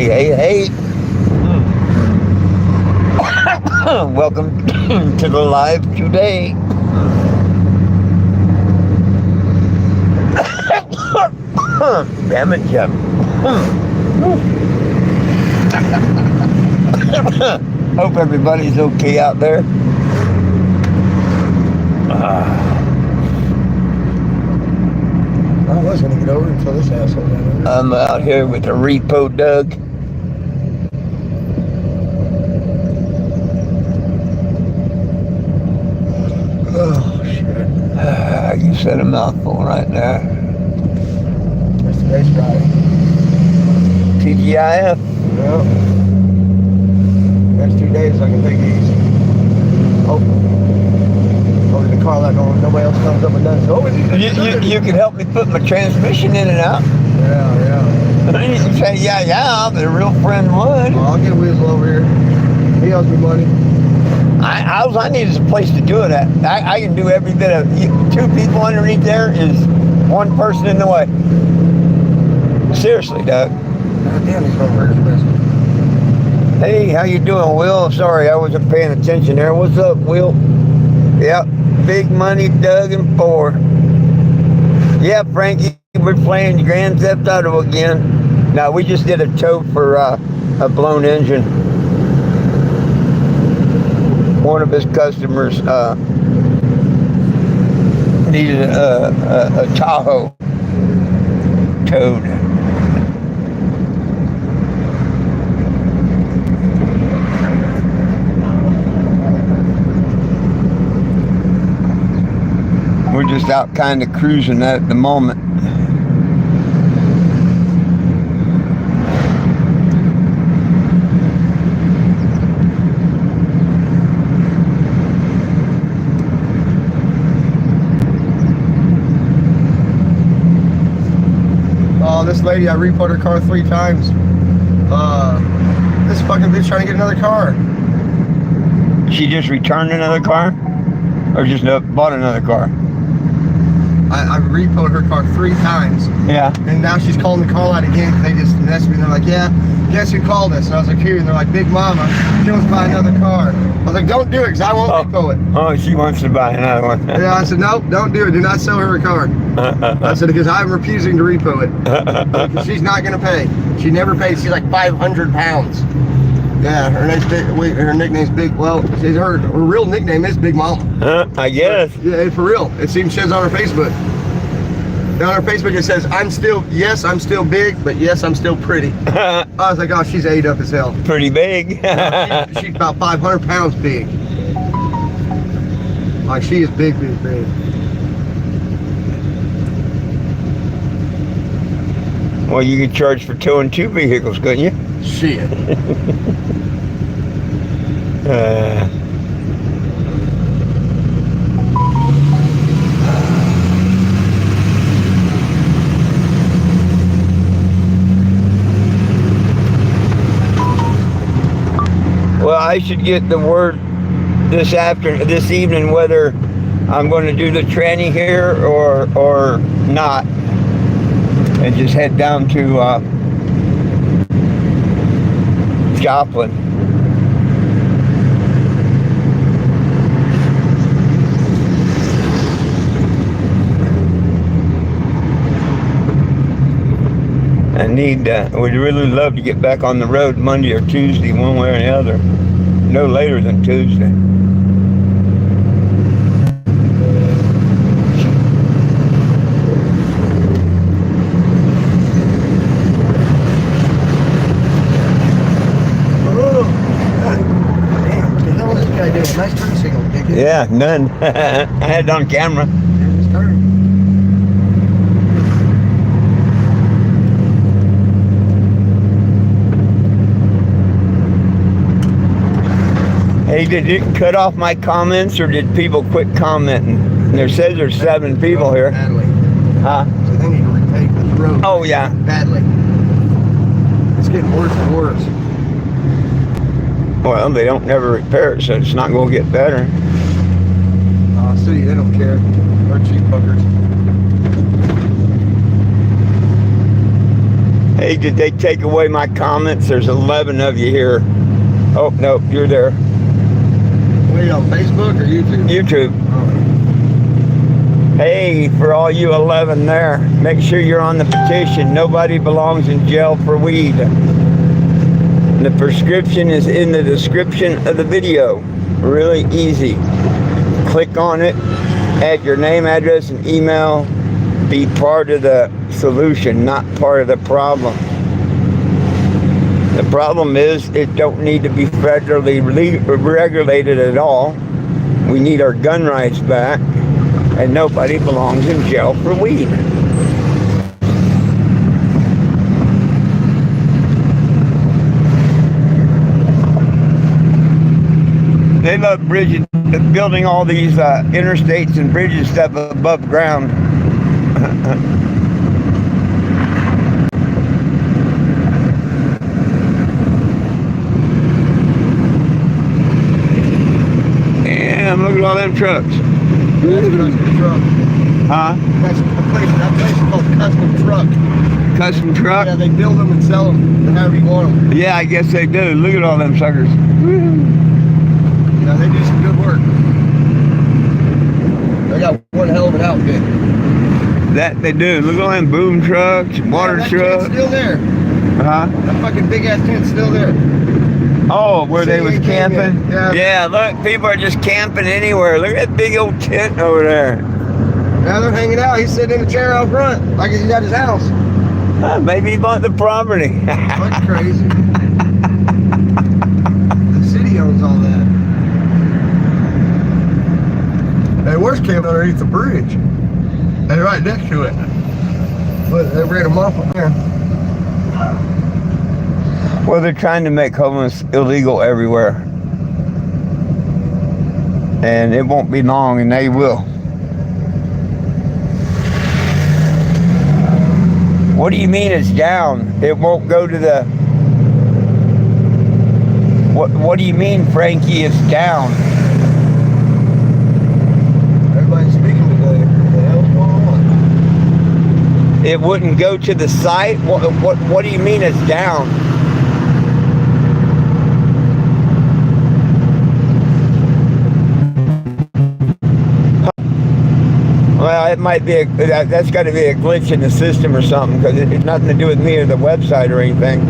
Hey. Welcome to the live today. Damn it, Jeff. Hope everybody's okay out there. I was going to get over until this asshole got over. I'm out here with a repo Doug. Oh, shit. You said a mouthful right there. That's the race ride. TGIF. Well, next 2 days I can take it easy. Over the car like nobody else comes up and does. Oh, you can help me put my transmission in and out. Yeah. You say, yeah, but a real friend would. Well, I'll get Weasel over here. He owes me money. All I need is a place to do it at. I can do every bit of 2 people underneath there is 1 person in the way. Seriously, Doug. God damn, he's going to hurt his business. Hey, how you doing, Will? Sorry, I wasn't paying attention there. What's up, Will? Yep, Big Money, Doug, and 4. Yeah, Frankie, we're playing Grand Theft Auto again. Now, we just did a tow for a blown engine. One of his customers needed a Tahoe towed. We're just out kind of cruising at the moment. Oh, this lady, I repoed her car 3 times. This fucking bitch trying to get another car. She just returned another car? Or just bought another car? I repoed her car 3 times. Yeah. And now she's calling the call out again because they just messaged me. They're like, yeah, guess who called us? And I was like, who? And they're like, Big Mama. She wants to buy another car. I was like, don't do it because I won't repo it. Oh, she wants to buy another one. Yeah, I said, nope, don't do it. Do not sell her a car. I said, because I'm refusing to repo it. She's not going to pay. She never pays. She's like 500 pounds. Yeah, her nickname's Big. Well, her real nickname is Big Mama. I guess. Yeah, for real. It seems shows on her Facebook. And on her Facebook it says, I'm still big, but yes, I'm still pretty. I was like, oh, she's ate up as hell. Pretty big. She's about 500 pounds big. Like, she is big. Well, you could charge for towing 2 vehicles, couldn't you? Shit. Well, I should get the word this evening whether I'm going to do the tranny here or not, and just head down to Joplin. Would really love to get back on the road Monday or Tuesday, one way or the other. No later than Tuesday. Damn, what the hell is this guy doing? Nice turn signal, dickhead. Yeah, none. I had it on camera. His turn. Hey, did it cut off my comments or did people quit commenting? There says there's 7 people here. Badly. Huh? So they need to repave this road. Oh, yeah. Badly. It's getting worse and worse. Well, they don't never repair it, so it's not going to get better. City, they don't care. They're cheap fuckers. Hey, did they take away my comments? There's 11 of you here. Oh, no, you're there. What are you on, Facebook or YouTube? YouTube. Hey, for all you 11 there, make sure you're on the petition. Nobody belongs in jail for weed. The prescription is in the description of the video. Really easy. Click on it, add your name, address, and email. Be part of the solution, not part of the problem. The problem is it don't need to be federally regulated at all. We need our gun rights back, and nobody belongs in jail for weed. They love building all these interstates and bridges stuff above ground. Damn, look at all them trucks. That's a custom truck. Huh? That's a place is called Custom Truck. Custom truck? Yeah, they build them and sell them however you want them. Yeah, I guess they do. Look at all them suckers. Yeah, they do some good work. They got one hell of an outfit. That they do. Look at all them boom trucks, water that trucks. tent's still there. Huh? That fucking big ass tent's still there. Oh, where they was camping? Yeah. Yeah, look, people are just camping anywhere. Look at that big old tent over there. Now they're hanging out. He's sitting in a chair out front, like he's at his house. Maybe he bought the property. That's crazy. The city owns all that. Hey, where's camping underneath the bridge? Hey, right next to it. But they ran them off up there. Well, they're trying to make homeless illegal everywhere. And it won't be long, and they will. What do you mean it's down? It won't go to the... What do you mean, Frankie, it's down? Everybody's speaking today. What the hell's going on? It wouldn't go to the site? What do you mean it's down? Well, it might be that's got to be a glitch in the system or something, because it's nothing to do with me or the website or anything.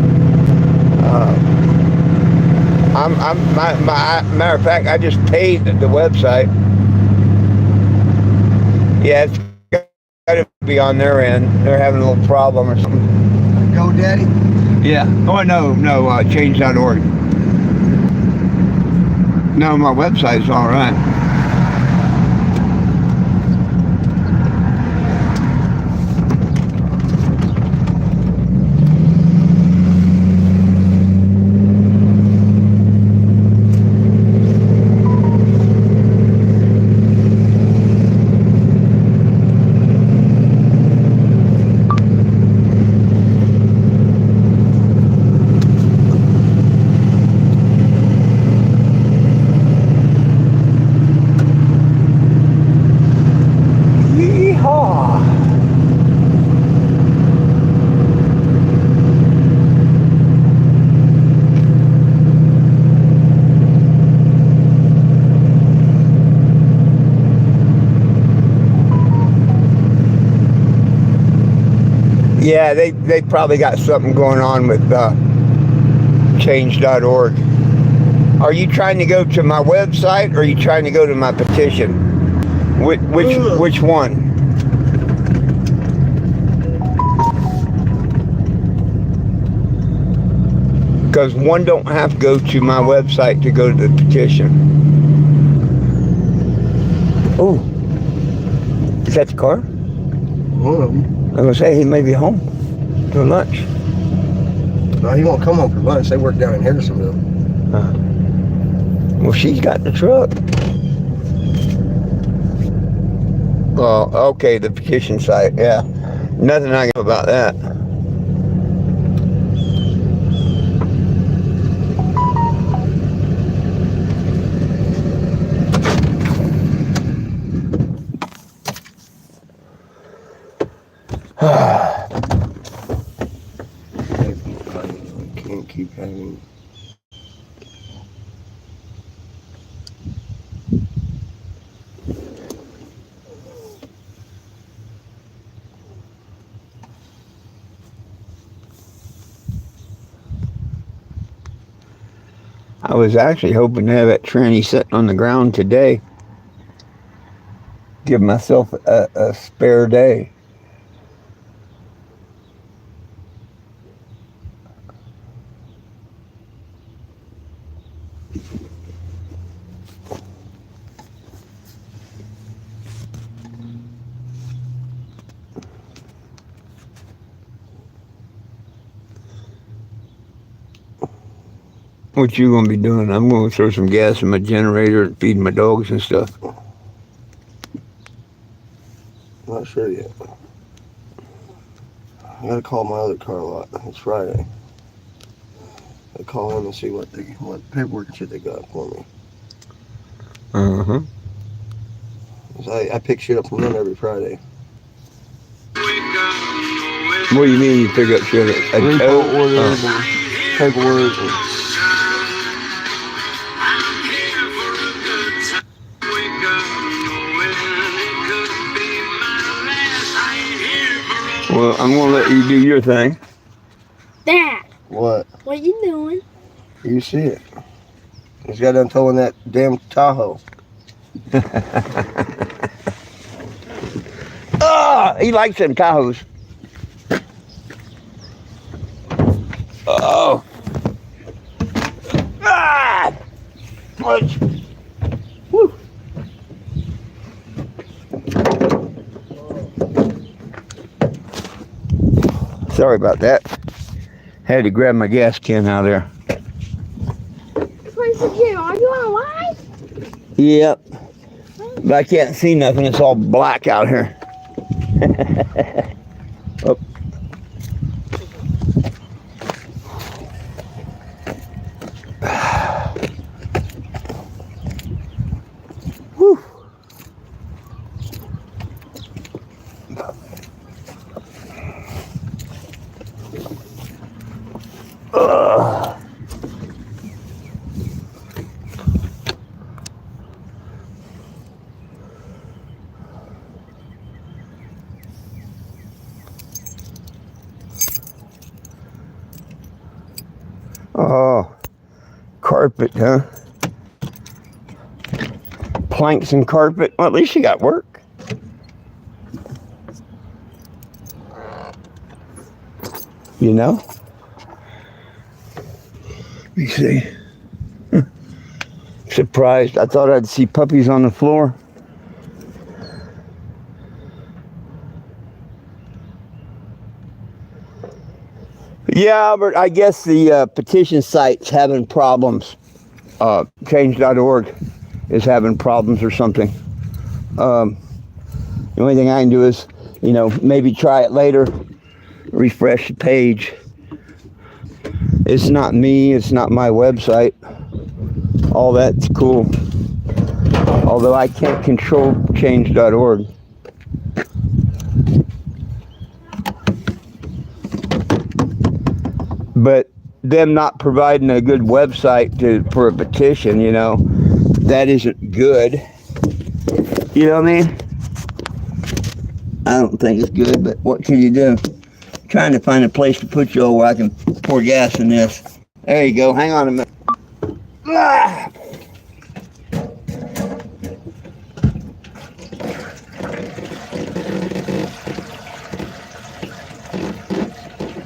Matter of fact, I just paid the website. Yeah, it's got to be on their end. They're having a little problem or something. GoDaddy? Yeah. Oh, no, change.org. No, my website's all right. Yeah, they probably got something going on with change.org. Are you trying to go to my website, or are you trying to go to my petition? Which one? Because one don't have to go to my website to go to the petition. Oh, is that the car? One of them. I was gonna say he may be home for lunch. No, he won't come home for lunch. They work down in Hendersonville. Well, she's got the truck. Well, okay, the petition site, yeah. Nothing I can do about that. Can't keep having. I was actually hoping to have that tranny sitting on the ground today. Give myself a spare day. What you gonna be doing? I'm gonna throw some gas in my generator and feed my dogs and stuff. Not sure yet. I gotta call my other car lot. It's Friday. I call them and see what paperwork and shit they got for me. Uh-huh. I pick shit up from them every Friday. What do you mean you pick up shit? Repo orders and paperwork. Well, I'm gonna let you do your thing. Dad, What? what you doing? You see it. He's got done towing that damn Tahoe. Ah, he likes them Tahoes. Oh. Ah! Punch. Woo. Sorry about that. Had to grab my gas can out of there. Where's the Jim? Are you on a live? Yep. But I can't see nothing. It's all black out here. Oh. Whew. Oh, carpet, huh? Planks and carpet. Well, at least you got work. You know? Let me see. Surprised. I thought I'd see puppies on the floor. Yeah, Albert, I guess the petition site's having problems. Change.org is having problems or something. The only thing I can do is, maybe try it later, refresh the page. It's not me, it's not my website. All that's cool. Although I can't control change.org. But them not providing a good website for a petition, that isn't good. You know what I mean? I don't think it's good, but what can you do? I'm trying to find a place to put you all where I can pour gas in this. There you go. Hang on a minute. Ah!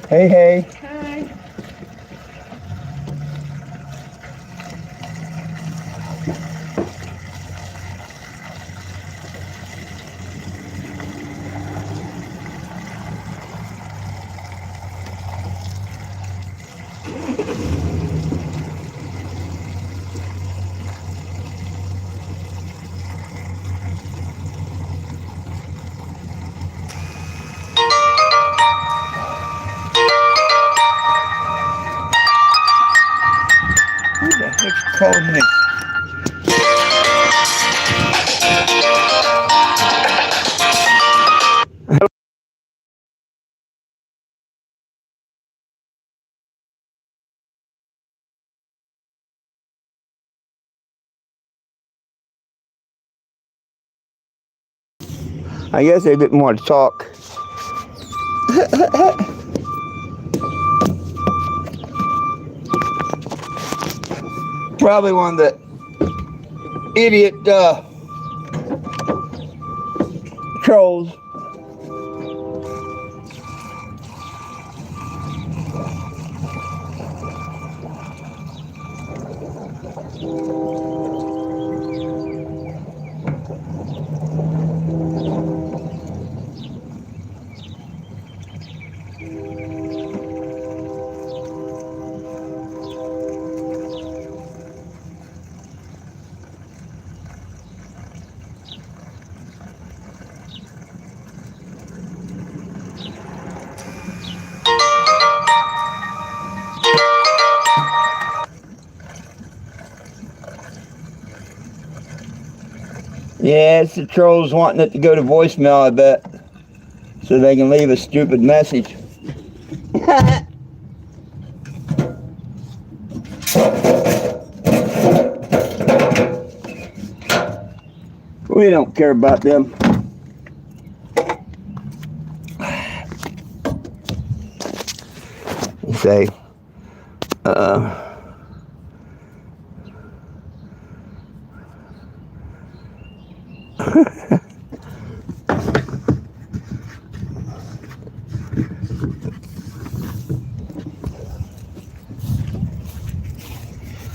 Hey. Hi. Who the heck's calling me? I guess they didn't want to talk. Probably one of the idiot trolls. Yeah, it's the trolls wanting it to go to voicemail, I bet. So they can leave a stupid message. We don't care about them. You say,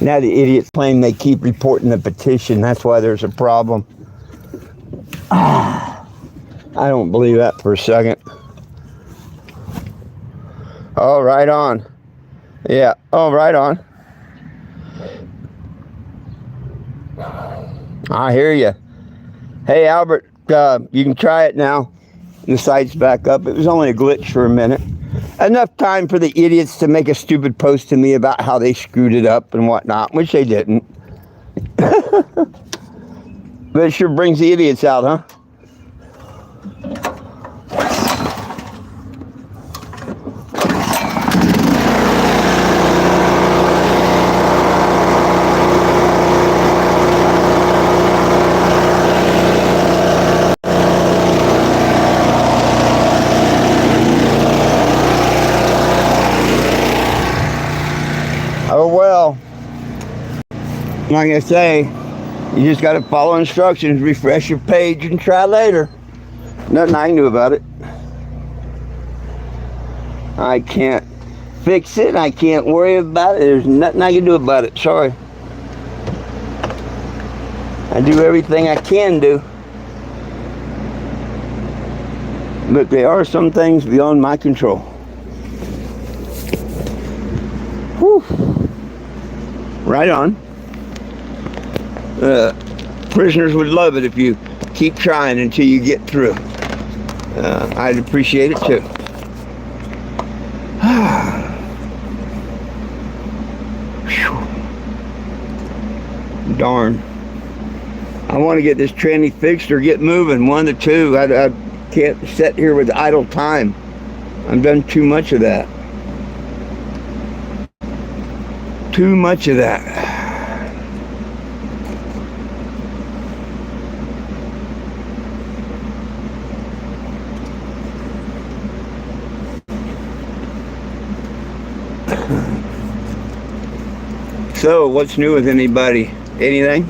now the idiots claim they keep reporting the petition. That's why there's a problem. I don't believe that for a second. Oh, right on. Yeah, oh, right on. I hear you. Hey, Albert, you can try it now. The site's back up. It was only a glitch for a minute. Enough time for the idiots to make a stupid post to me about how they screwed it up and whatnot, which they didn't. But it sure brings the idiots out, huh? Oh well, like I say, you just got to follow instructions, refresh your page, and try later. Nothing I can do about it. I can't fix it. I can't worry about it. There's nothing I can do about it. Sorry. I do everything I can do. But there are some things beyond my control. Whew. Right on. Prisoners would love it if you keep trying until you get through. I'd appreciate it too. Darn. I want to get this tranny fixed or get moving. One of the two. I can't sit here with idle time. I've done too much of that. Too much of that. So, what's new with anybody? Anything?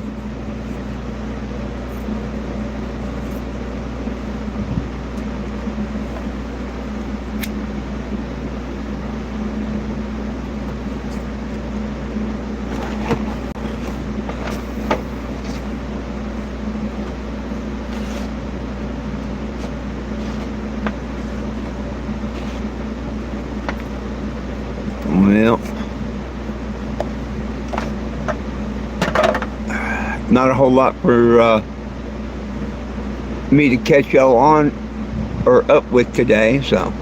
Well, not a whole lot for me to catch y'all on or up with today, so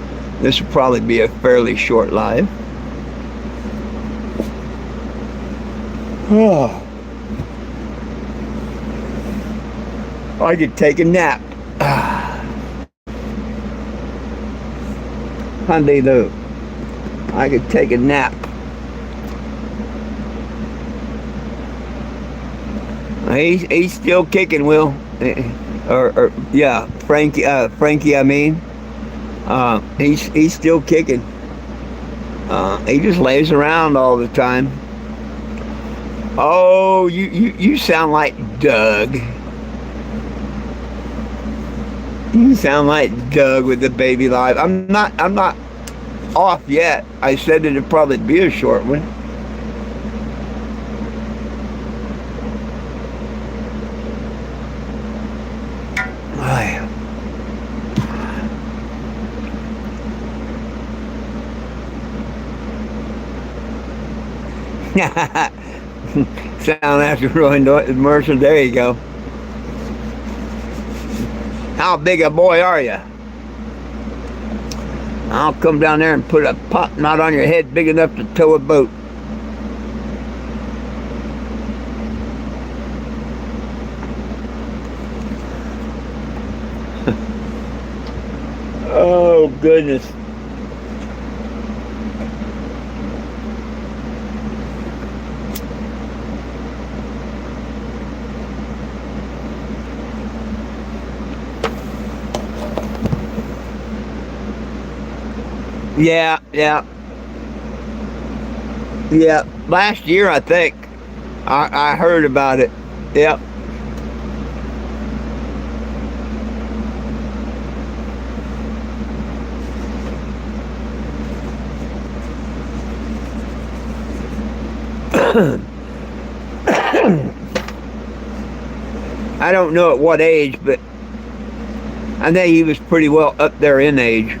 this will probably be a fairly short live. Oh, I could take a nap. Hyundai though. I could take a nap. He's still kicking, Will. or yeah, Frankie. Frankie, I mean, he's still kicking. He just lays around all the time. Oh, you sound like Doug. You sound like Doug with the baby live. I'm not off yet. I said it'd probably be a short one. Sound after Roy Mercer. There you go. How big a boy are you? I'll come down there and put a pot knot on your head big enough to tow a boat. Oh, goodness. Yeah. Last year, I think I heard about it. Yep. I don't know at what age, but I think he was pretty well up there in age.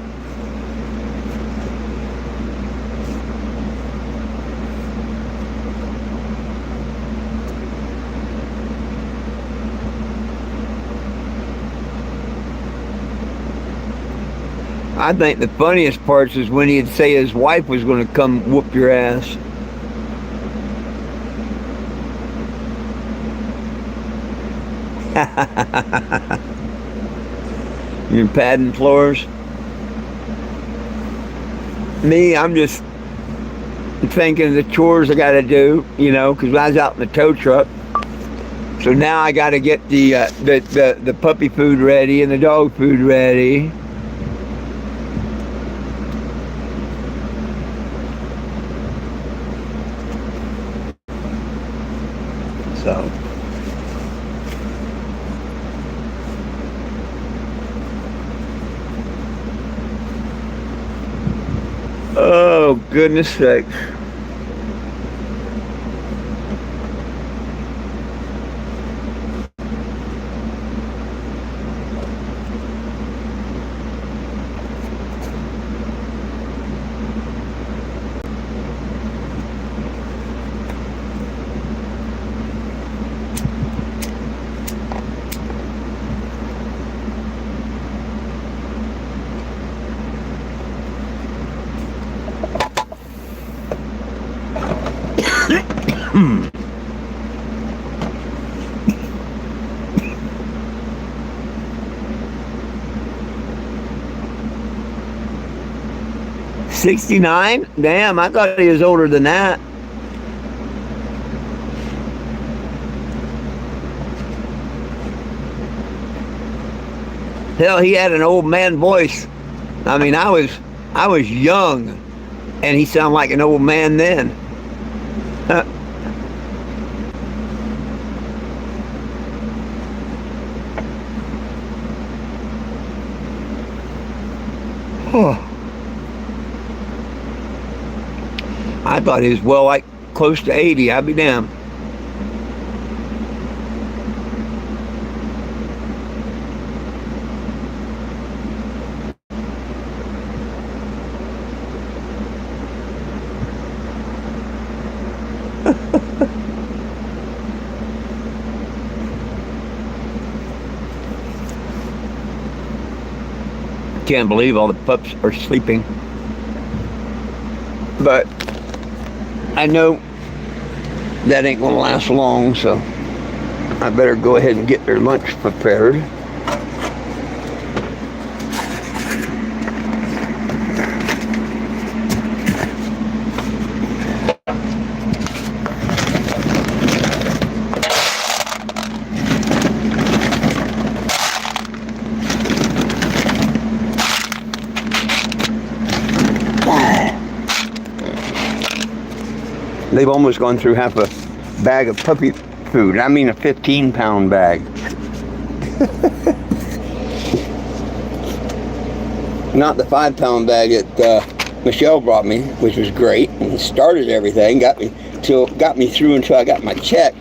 I think the funniest parts is when he'd say his wife was going to come whoop your ass. You're padding floors. Me, I'm just thinking of the chores I got to do, you know, because I was out in the tow truck. So now I got to get the puppy food ready and the dog food ready. So. Oh, goodness sakes. Hmm. 69? Damn, I thought he was older than that. Hell, he had an old man voice. I mean, I was young, and he sounded like an old man then. I thought he was, well, like close to 80. I'd be damned. Can't believe all the pups are sleeping. But I know that ain't gonna last long, so I better go ahead and get their lunch prepared. They've almost gone through half a bag of puppy food. I mean a 15-pound bag. Not the 5-pound bag that Michelle brought me, which was great and started everything, got me through until I got my check.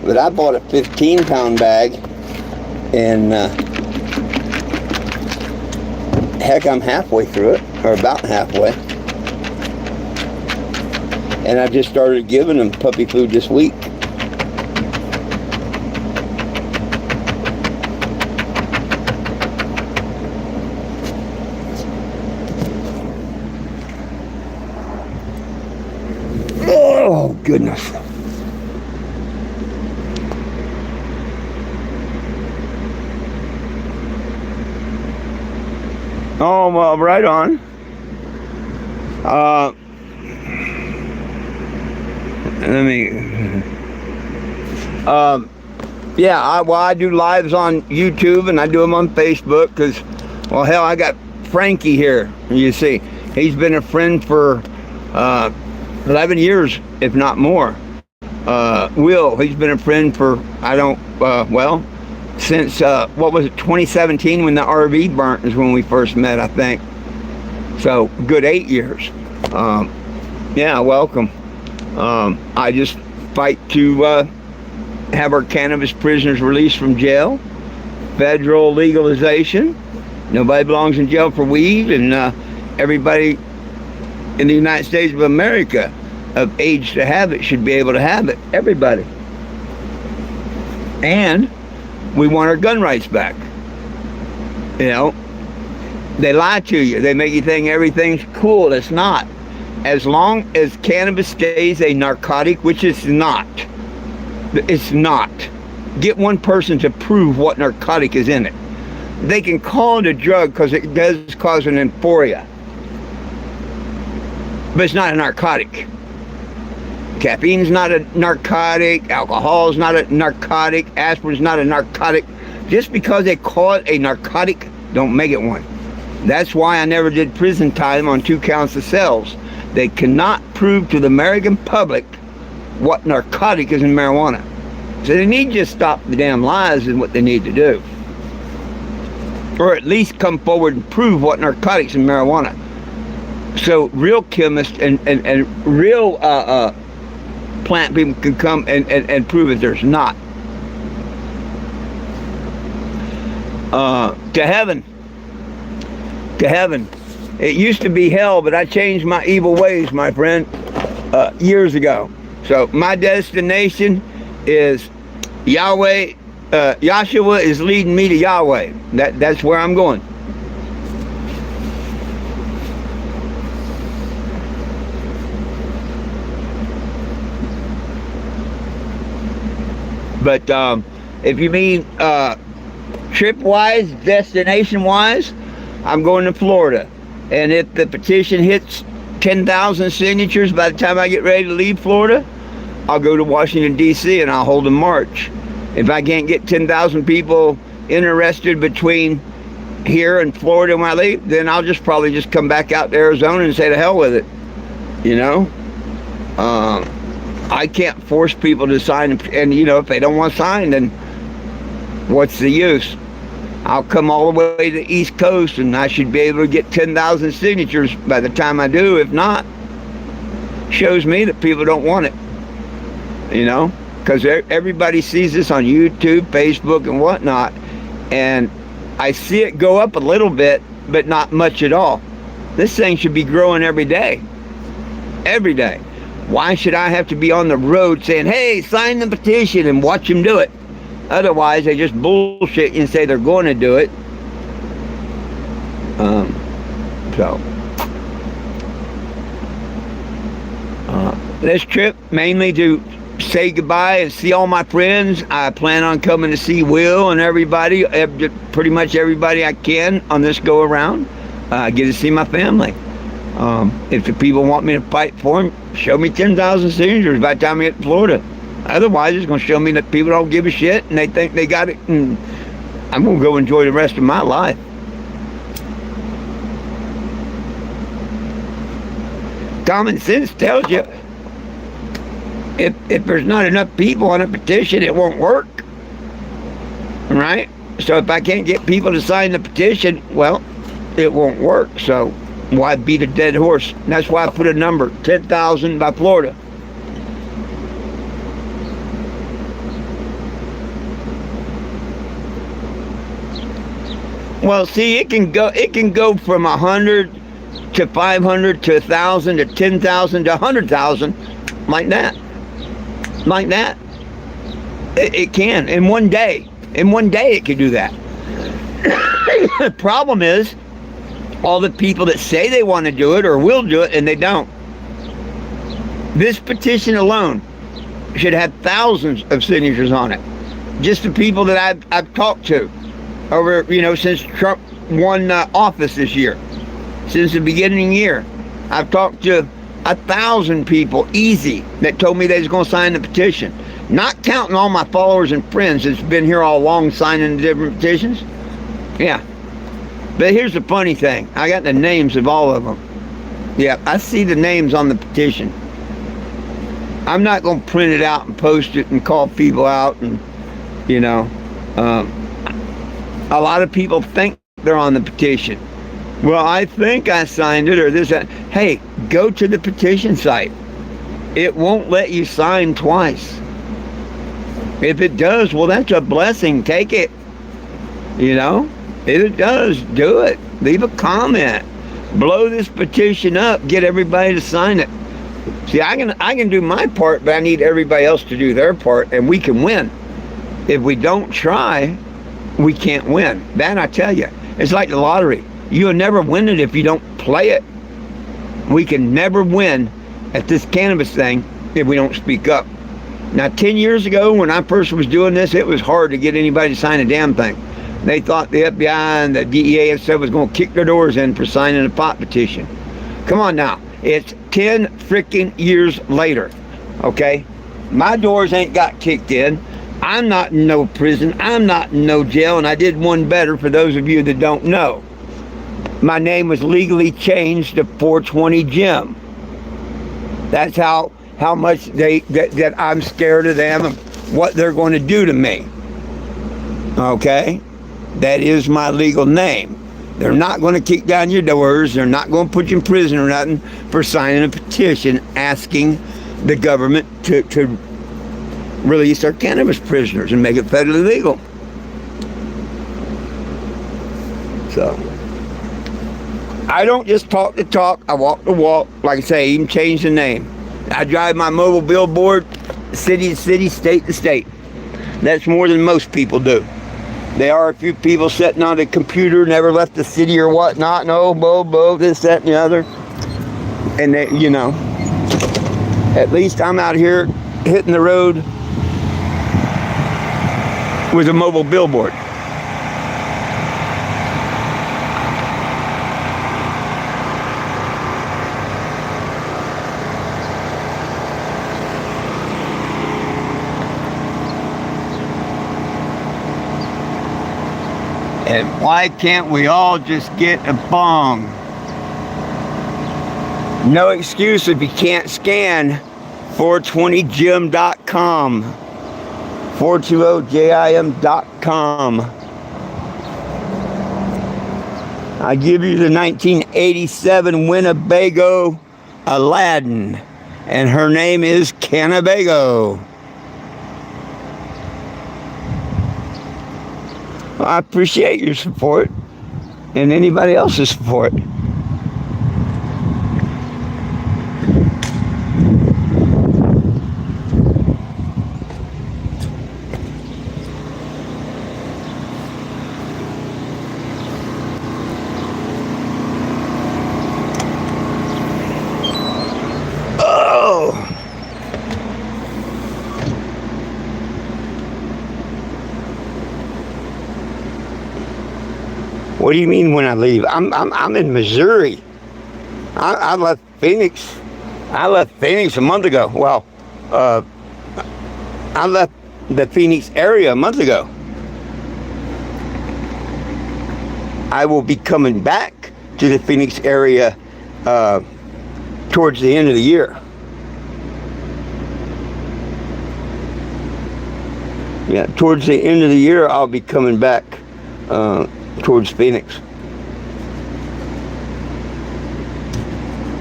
But I bought a 15-pound bag, and heck, I'm halfway through it, or about halfway. And I just started giving them puppy food this week. Oh, goodness. Oh, well, right on. Let me. Yeah, I do lives on YouTube and I do them on Facebook because, well, hell, I got Frankie here. You see, he's been a friend for 11 years, if not more. Will, he's been a friend for, since, what was it, 2017 when the RV burnt is when we first met, I think. So, good 8 years. Yeah, welcome. I just fight to have our cannabis prisoners released from jail. Federal legalization. Nobody belongs in jail for weed, and everybody in the United States of America of age to have it should be able to have it. Everybody. And we want our gun rights back. You know, they lie to you. They make you think everything's cool. It's not. As long as cannabis stays a narcotic, which it's not. It's not. Get one person to prove what narcotic is in it. They can call it a drug because it does cause an euphoria. But it's not a narcotic. Caffeine's not a narcotic. Alcohol's not a narcotic. Aspirin's not a narcotic. Just because they call it a narcotic, don't make it one. That's why I never did prison time on 2 counts of cells. They cannot prove to the American public what narcotic is in marijuana. So they need to just stop the damn lies is what they need to do. Or at least come forward and prove what narcotics in marijuana. So real chemists and real plant people can come and prove that there's not. To heaven. To heaven. It used to be hell, but I changed my evil ways, my friend, years ago. So my destination is Yahweh. Yahshua is leading me to Yahweh. That's where I'm going. But if you mean trip-wise, destination-wise, I'm going to Florida. And if the petition hits 10,000 signatures by the time I get ready to leave Florida, I'll go to Washington, D.C. and I'll hold a march. If I can't get 10,000 people interested between here and Florida when I leave, then I'll probably just come back out to Arizona and say to hell with it. You know? I can't force people to sign, and you know, if they don't want to sign, then what's the use? I'll come all the way to the East Coast and I should be able to get 10,000 signatures by the time I do. If not, shows me that people don't want it. You know, because everybody sees this on YouTube, Facebook, and whatnot, and I see it go up a little bit, but not much at all. This thing should be growing every day. Every day. Why should I have to be on the road saying, hey, sign the petition and watch them do it? Otherwise, they just bullshit you and say they're going to do it. This trip mainly to say goodbye and see all my friends. I plan on coming to see Will and everybody, pretty much everybody I can on this go around. Get to see my family. If the people want me to fight for them, show me 10,000 signatures by the time I get to Florida. Otherwise, it's going to show me that people don't give a shit and they think they got it, and I'm going to go enjoy the rest of my life. Common sense tells you If there's not enough people on a petition, it won't work. Right? So if I can't get people to sign the petition, well, it won't work. So why beat a dead horse? And that's why I put a number, 10,000 by Florida. Well, see, it can go from 100 to 500 to 1,000 to 10,000 to 100,000, like that. Like that. It can in one day. In one day it could do that. The problem is all the people that say they want to do it or will do it and they don't. This petition alone should have thousands of signatures on it. Just the people that I've talked to over, since Trump won office this year. Since the beginning of the year, I've talked to 1,000 people, easy, that told me they was going to sign the petition. Not counting all my followers and friends that's been here all along signing the different petitions. Yeah. But here's the funny thing. I got the names of all of them. Yeah, I see the names on the petition. I'm not going to print it out and post it and call people out and, a lot of people think they're on the petition. Well, I think I signed it or this, that. Hey, go to the petition site. It won't let you sign twice. If it does, well, that's a blessing. Take it. If it does, do it. Leave a comment. Blow this petition up. Get everybody to sign it. See, I can do my part, but I need everybody else to do their part, and we can win. If we don't try, we can't win. That I tell you. It's like the lottery. You'll never win it if you don't play it. We can never win at this cannabis thing if we don't speak up. Now, 10 years ago, when I first was doing this, it was hard to get anybody to sign a damn thing. They thought the FBI and the DEA and stuff was going to kick their doors in for signing a pot petition. Come on now. It's 10 freaking years later, okay? My doors ain't got kicked in. I'm not in no prison. I'm not in no jail, and I did one better for those of you that don't know. My name was legally changed to 420 Jim. That's how much that I'm scared of them and what they're going to do to me. Okay? That is my legal name. They're not going to kick down your doors. They're not going to put you in prison or nothing for signing a petition asking the government to release our cannabis prisoners and make it federally legal. So, I don't just talk the talk, I walk the walk. Like I say, even change the name. I drive my mobile billboard city to city, state to state. That's more than most people do. There are a few people sitting on a computer, never left the city or whatnot, no, this, that, and the other. And they, at least I'm out here hitting the road with a mobile billboard. And why can't we all just get a bong? No excuse if you can't scan 420jim.com. 420jim.com. I give you the 1987 Winnebago Aladdin, and her name is Cannebago. Well, I appreciate your support and anybody else's support. What do you mean when I leave? I'm in Missouri. I left Phoenix. I left Phoenix a month ago. Well, I left the Phoenix area a month ago. I will be coming back to the Phoenix area towards the end of the year. Yeah, towards the end of the year, I'll be coming back towards Phoenix.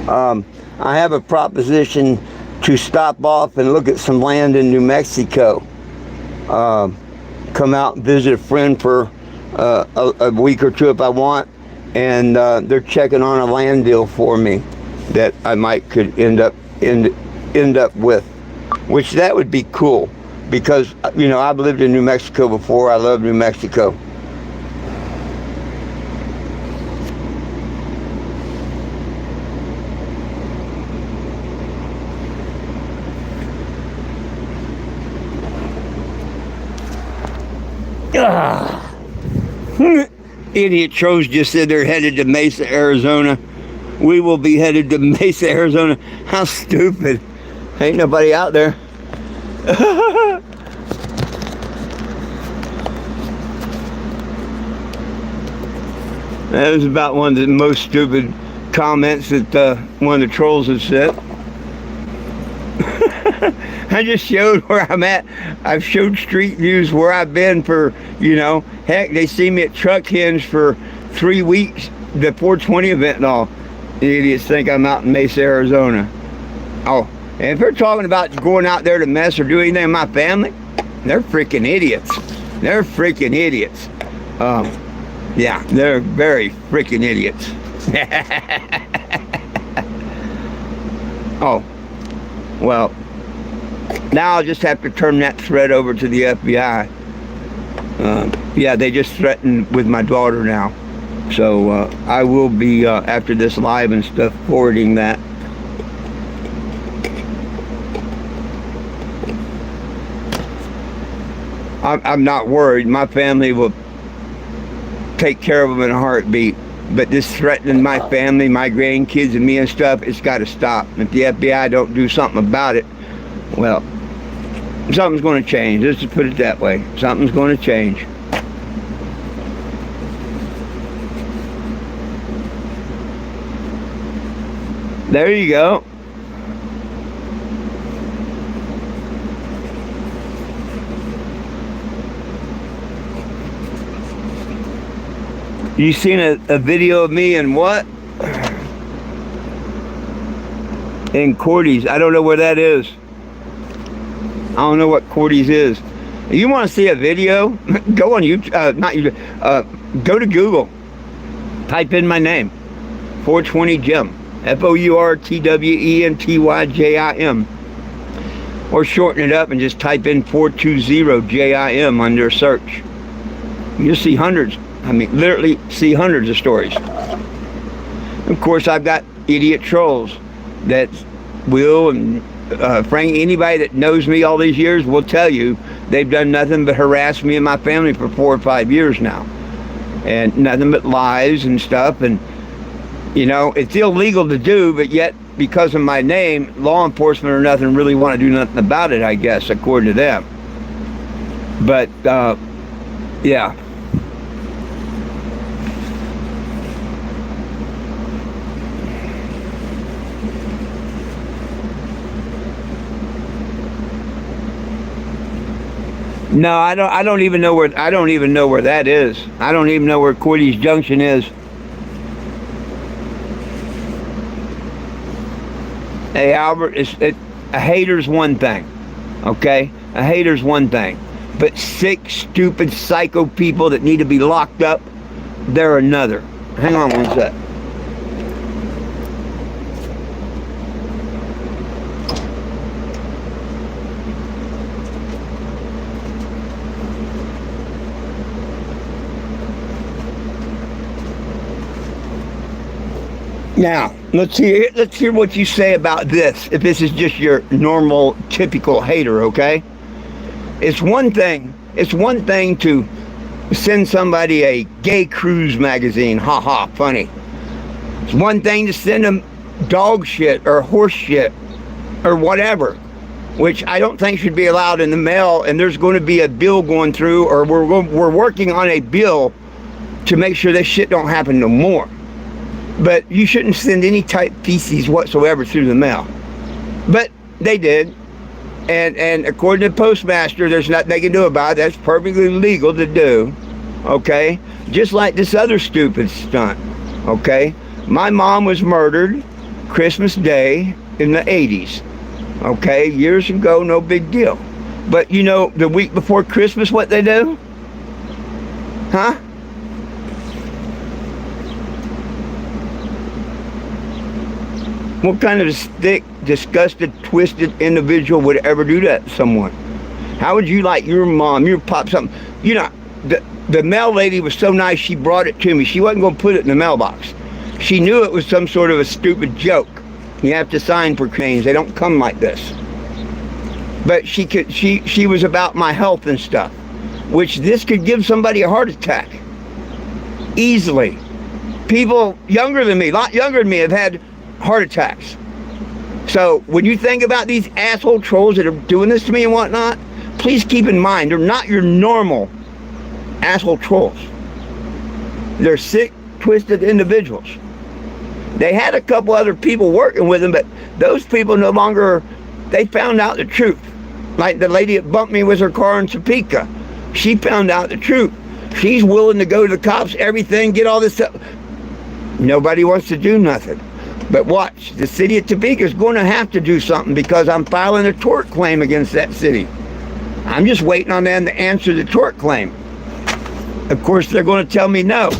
I have a proposition to stop off and look at some land in New Mexico. Come out and visit a friend for a week or two if I want, and they're checking on a land deal for me that I could end up with, which that would be cool, because you know, I've lived in New Mexico before. I love New Mexico. Idiot trolls just said they're headed to Mesa, Arizona. We will be headed to Mesa, Arizona. How stupid. Ain't nobody out there. That was about one of the most stupid comments that one of the trolls has said. I just showed where I'm at. I've showed street views where I've been for, you know, heck, they see me at Truck Hinge for 3 weeks, the 420 event and all. The idiots think I'm out in Mesa, Arizona. Oh, and if they're talking about going out there to mess or do anything in my family, they're freaking idiots. They're freaking idiots. Yeah, they're very freaking idiots. Oh, well, now I'll just have to turn that thread over to the FBI. Yeah, they just threatened with my daughter now. So I will be, after this live and stuff, forwarding that. I'm not worried. My family will take care of them in a heartbeat. But this threatening my family, my grandkids and me and stuff, it's got to stop. If the FBI don't do something about it, well, something's going to change. Let's just put it that way. Something's going to change. There you go. You seen a video of me in what? In Cordy's. I don't know where that is. I don't know what Cordy's is. If you want to see a video, go on YouTube, not YouTube, go to Google. Type in my name, 420 Jim, FOURTWENTYJIM. Or shorten it up and just type in 420 JIM under search. You'll see hundreds. I mean, literally see hundreds of stories. Of course, I've got idiot trolls that will, and Frank, anybody that knows me all these years will tell you they've done nothing but harass me and my family for 4 or 5 years now. And nothing but lies and stuff. And, you know, it's illegal to do, but yet, because of my name, law enforcement or nothing really want to do nothing about it, I guess, according to them. But, yeah. No, I don't even know where that is. I don't even know where Cordy's Junction is. Hey Albert, a hater's one thing, okay? A hater's one thing. But sick, stupid, psycho people that need to be locked up, they're another. Hang on one sec. Now, let's hear what you say about this, if this is just your normal, typical hater, okay? It's one thing to send somebody a gay cruise magazine, haha, funny. It's one thing to send them dog shit or horse shit or whatever, which I don't think should be allowed in the mail, and there's going to be a bill going through, or we're working on a bill to make sure this shit don't happen no more. But you shouldn't send any type feces whatsoever through the mail. But they did. And according to the postmaster, there's nothing they can do about it. That's perfectly legal to do, okay? Just like this other stupid stunt, okay? My mom was murdered Christmas Day in the 80s, okay? Years ago, no big deal. But you know, the week before Christmas, what they do? Huh? What kind of a sick, disgusted, twisted individual would ever do that to someone? How would you like your mom, your pop, something? You know, the mail lady was so nice, she brought it to me. She wasn't going to put it in the mailbox. She knew it was some sort of a stupid joke. You have to sign for claims. They don't come like this. But she was about my health and stuff, which this could give somebody a heart attack. Easily. People younger than me, a lot younger than me, have had heart attacks. So when you think about these asshole trolls that are doing this to me and whatnot, please keep in mind, they're not your normal asshole trolls. They're sick, twisted individuals. They had a couple other people working with them, but those people no longer, they found out the truth. Like the lady that bumped me with her car in Topeka. She found out the truth. She's willing to go to the cops, everything, get all this stuff. Nobody wants to do nothing. But watch, the city of Topeka is going to have to do something because I'm filing a tort claim against that city. I'm just waiting on them to answer the tort claim. Of course, they're going to tell me no.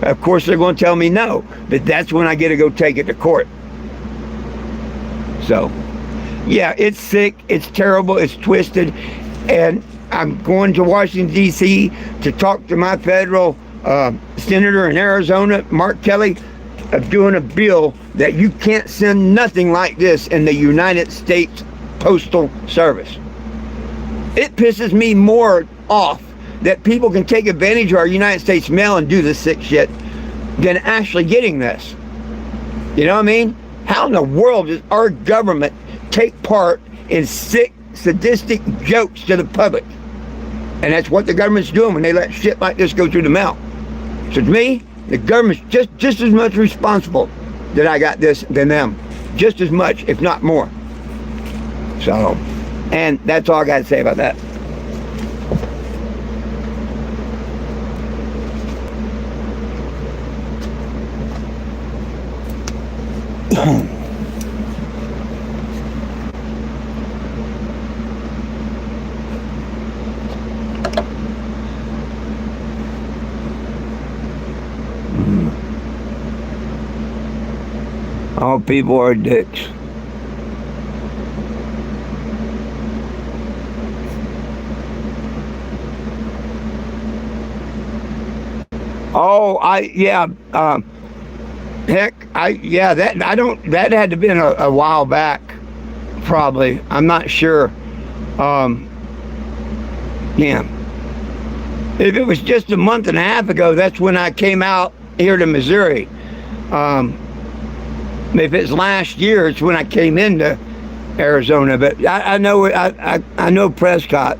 Of course, they're going to tell me no. But that's when I get to go take it to court. So, yeah, it's sick, it's terrible, it's twisted. And I'm going to Washington, D.C. to talk to my federal senator in Arizona, Mark Kelly, of doing a bill that you can't send nothing like this in the United States Postal Service. It pisses me more off that people can take advantage of our United States mail and do this sick shit than actually getting this. You know what I mean? How in the world does our government take part in sick, sadistic jokes to the public? And that's what the government's doing when they let shit like this go through the mail. So to me, the government's just as much responsible that I got this than them. Just as much, if not more. So, and that's all I got to say about that. All people are dicks. Oh, that had to been a while back, probably. I'm not sure. Yeah. If it was just a month and a half ago, that's when I came out here to Missouri. If it's last year, it's when I came into Arizona. But I know Prescott.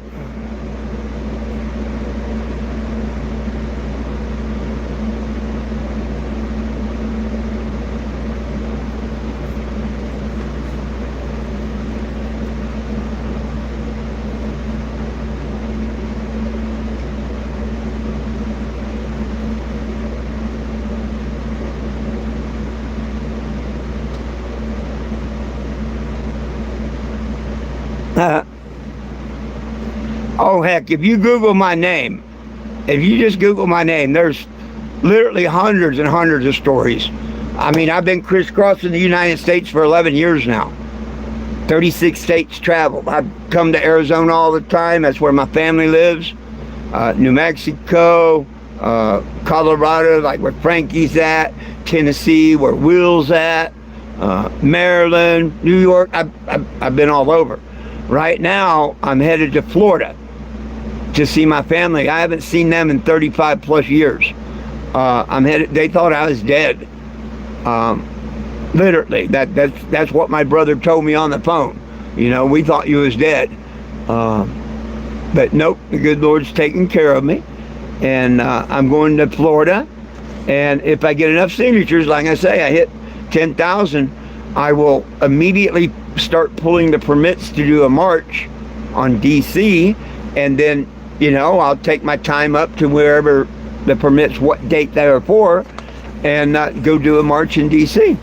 Oh heck, if you Google my name, if you just Google my name, there's literally hundreds and hundreds of stories. I mean, I've been crisscrossing the United States for 11 years now. 36 states traveled. I've come to Arizona all the time. That's where my family lives. New Mexico, Colorado, like where Frankie's at. Tennessee, where Will's at. Maryland, New York. I've been all over. Right now, I'm headed to Florida to see my family. I haven't seen them in 35 plus years. I'm headed. They thought I was dead. Literally, that's what my brother told me on the phone. You know, we thought you was dead. But nope, the good Lord's taking care of me, and I'm going to Florida. And if I get enough signatures, like I say, I hit 10,000, I will immediately start pulling the permits to do a march on DC, and then, you know, I'll take my time up to wherever the permits, what date they are for, and go do a march in DC.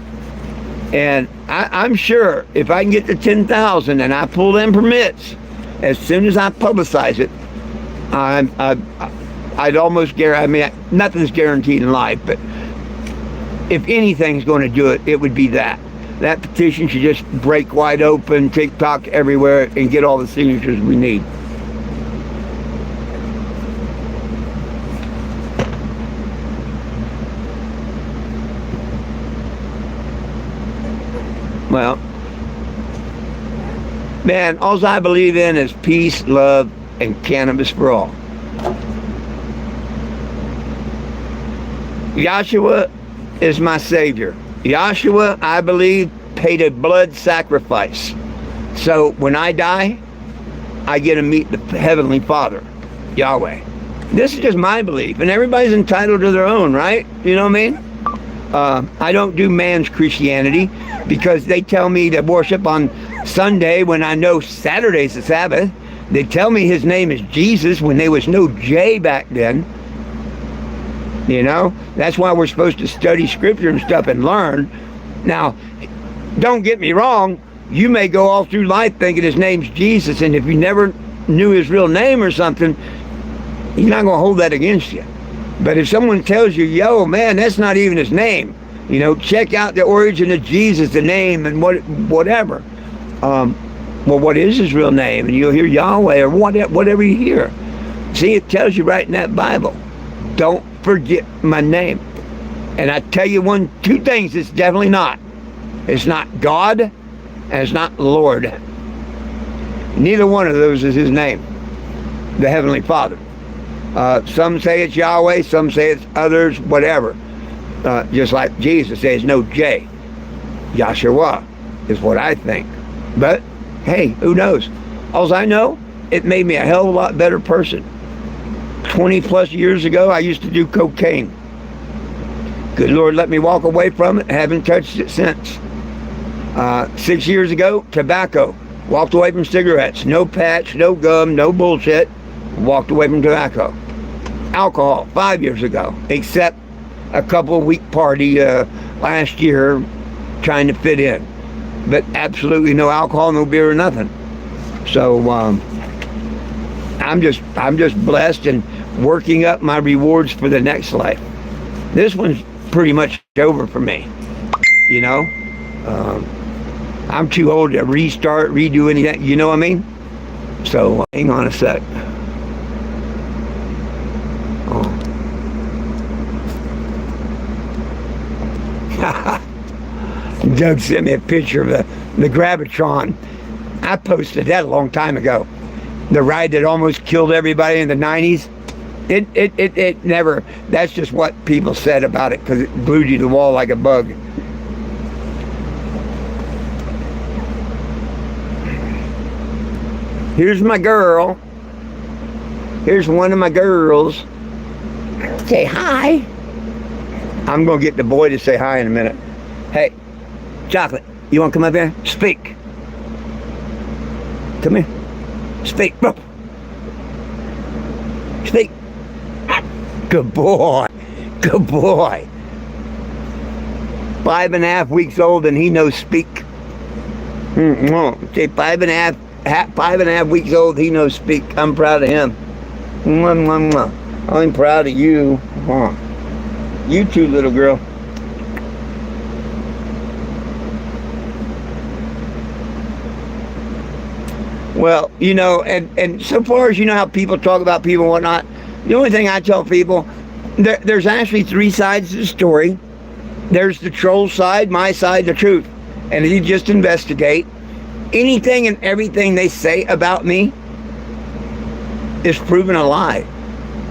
And I'm sure if I can get to 10,000 and I pull them permits, as soon as I publicize it, I'd almost guarantee, I mean, nothing's guaranteed in life, but if anything's going to do it, it would be that. That petition should just break wide open, TikTok everywhere, and get all the signatures we need. Well, man, all I believe in is peace, love, and cannabis for all. Yahshua is my Savior. Yahshua, I believe, paid a blood sacrifice. So when I die, I get to meet the Heavenly Father, Yahweh. This is just my belief, and everybody's entitled to their own, right? You know what I mean? I don't do man's Christianity, because they tell me to worship on Sunday when I know Saturday's the Sabbath. They tell me his name is Jesus when there was no J back then. You know, that's why we're supposed to study scripture and stuff and learn. Now, don't get me wrong, you may go all through life thinking his name's Jesus, and if you never knew his real name or something, he's not going to hold that against you. But if someone tells you, yo, man, that's not even his name, you know, check out the origin of Jesus, the name, and whatever. Well, what is his real name? And you'll hear Yahweh or whatever you hear. See, it tells you right in that Bible. Don't forget my name. And I tell you two things it's definitely not. It's not God, and it's not Lord. Neither one of those is his name, the Heavenly Father. Some say it's Yahweh, some say it's others, whatever. Just like Jesus says no J. Yahshua is what I think. But, hey, who knows? All I know, it made me a hell of a lot better person. 20 plus years ago, I used to do cocaine. Good Lord, let me walk away from it. Haven't touched it since. 6 years ago, tobacco. Walked away from cigarettes. No patch, no gum, no bullshit. Walked away from tobacco. Alcohol, 5 years ago. Except a couple week party last year trying to fit in. But absolutely no alcohol, no beer, or nothing. So I'm just blessed and working up my rewards for the next life. This one's pretty much over for me. You know, I'm too old to restart, redo anything. You know what I mean? So hang on a sec. Oh. Doug sent me a picture of the Gravitron. I posted that a long time ago. The ride that almost killed everybody in the 90s. It never, that's just what people said about it, because it glued you to the wall like a bug. Here's my girl. Here's one of my girls. Say hi. I'm going to get the boy to say hi in a minute. Hey, Chocolate, you want to come up here? Speak. Come here. Speak. Speak. Good boy. Good boy. 5.5 weeks old and he knows speak. Say 5.5 weeks old, he knows speak. I'm proud of him. I'm proud of you. You too, little girl. Well, you know, and so far as you know how people talk about people and whatnot, the only thing I tell people, there's actually 3 sides to the story. There's the troll side, my side, the truth. And if you just investigate, anything and everything they say about me is proven a lie.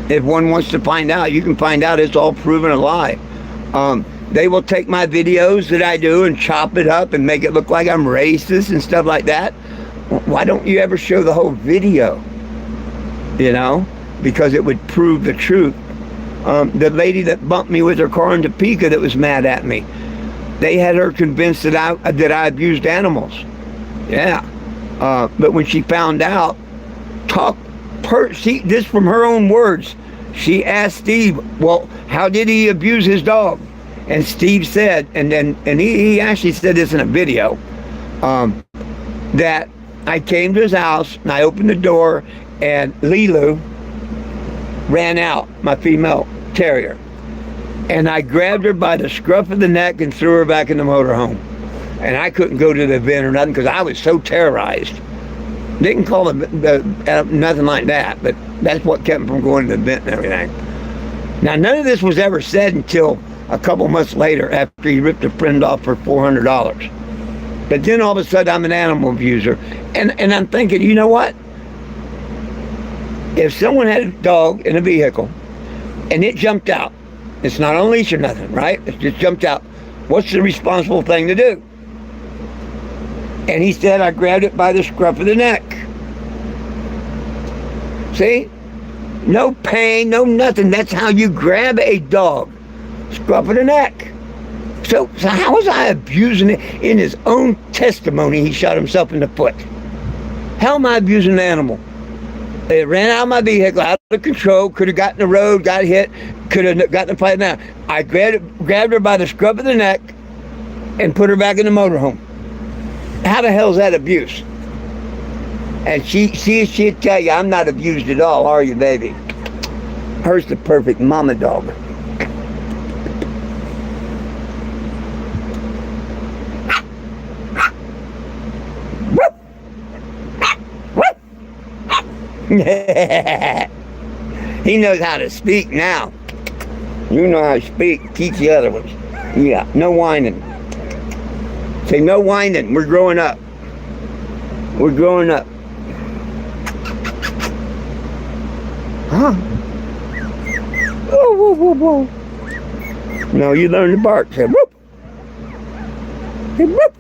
If one wants to find out, you can find out it's all proven a lie. They will take my videos that I do and chop it up and make it look like I'm racist and stuff like that. Why don't you ever show the whole video? You know, because it would prove the truth. The lady that bumped me with her car in Topeka that was mad at me, they had her convinced that I abused animals. Yeah. But when she found out, this from her own words, she asked Steve, well, how did he abuse his dog? And Steve said, and he actually said this in a video, that I came to his house and I opened the door and Lilu ran out, my female terrier. And I grabbed her by the scruff of the neck and threw her back in the motorhome. And I couldn't go to the event or nothing because I was so terrorized. Didn't call nothing like that, but that's what kept me from going to the event and everything. Now, none of this was ever said until a couple months later after he ripped a friend off for $400. But then all of a sudden I'm an animal abuser. And I'm thinking, you know what? If someone had a dog in a vehicle and it jumped out, it's not on leash or nothing, right? It just jumped out. What's the responsible thing to do? And he said, I grabbed it by the scruff of the neck. See? No pain, no nothing. That's how you grab a dog. Scruff of the neck. So how was I abusing it? In his own testimony, he shot himself in the foot. How am I abusing an animal? It ran out of my vehicle, out of control, could have gotten the road, got hit, could have gotten a fight now. I grabbed her by the scruff of the neck and put her back in the motorhome. How the hell is that abuse? And she'd tell you, I'm not abused at all, are you, baby? Her's the perfect mama dog. He knows how to speak now. You know how to speak. Teach the other ones. Yeah, no whining. Say no whining. We're growing up. We're growing up. Huh? Whoa, whoa, whoa, whoa. No, you learn to bark. Say whoop. Say whoop.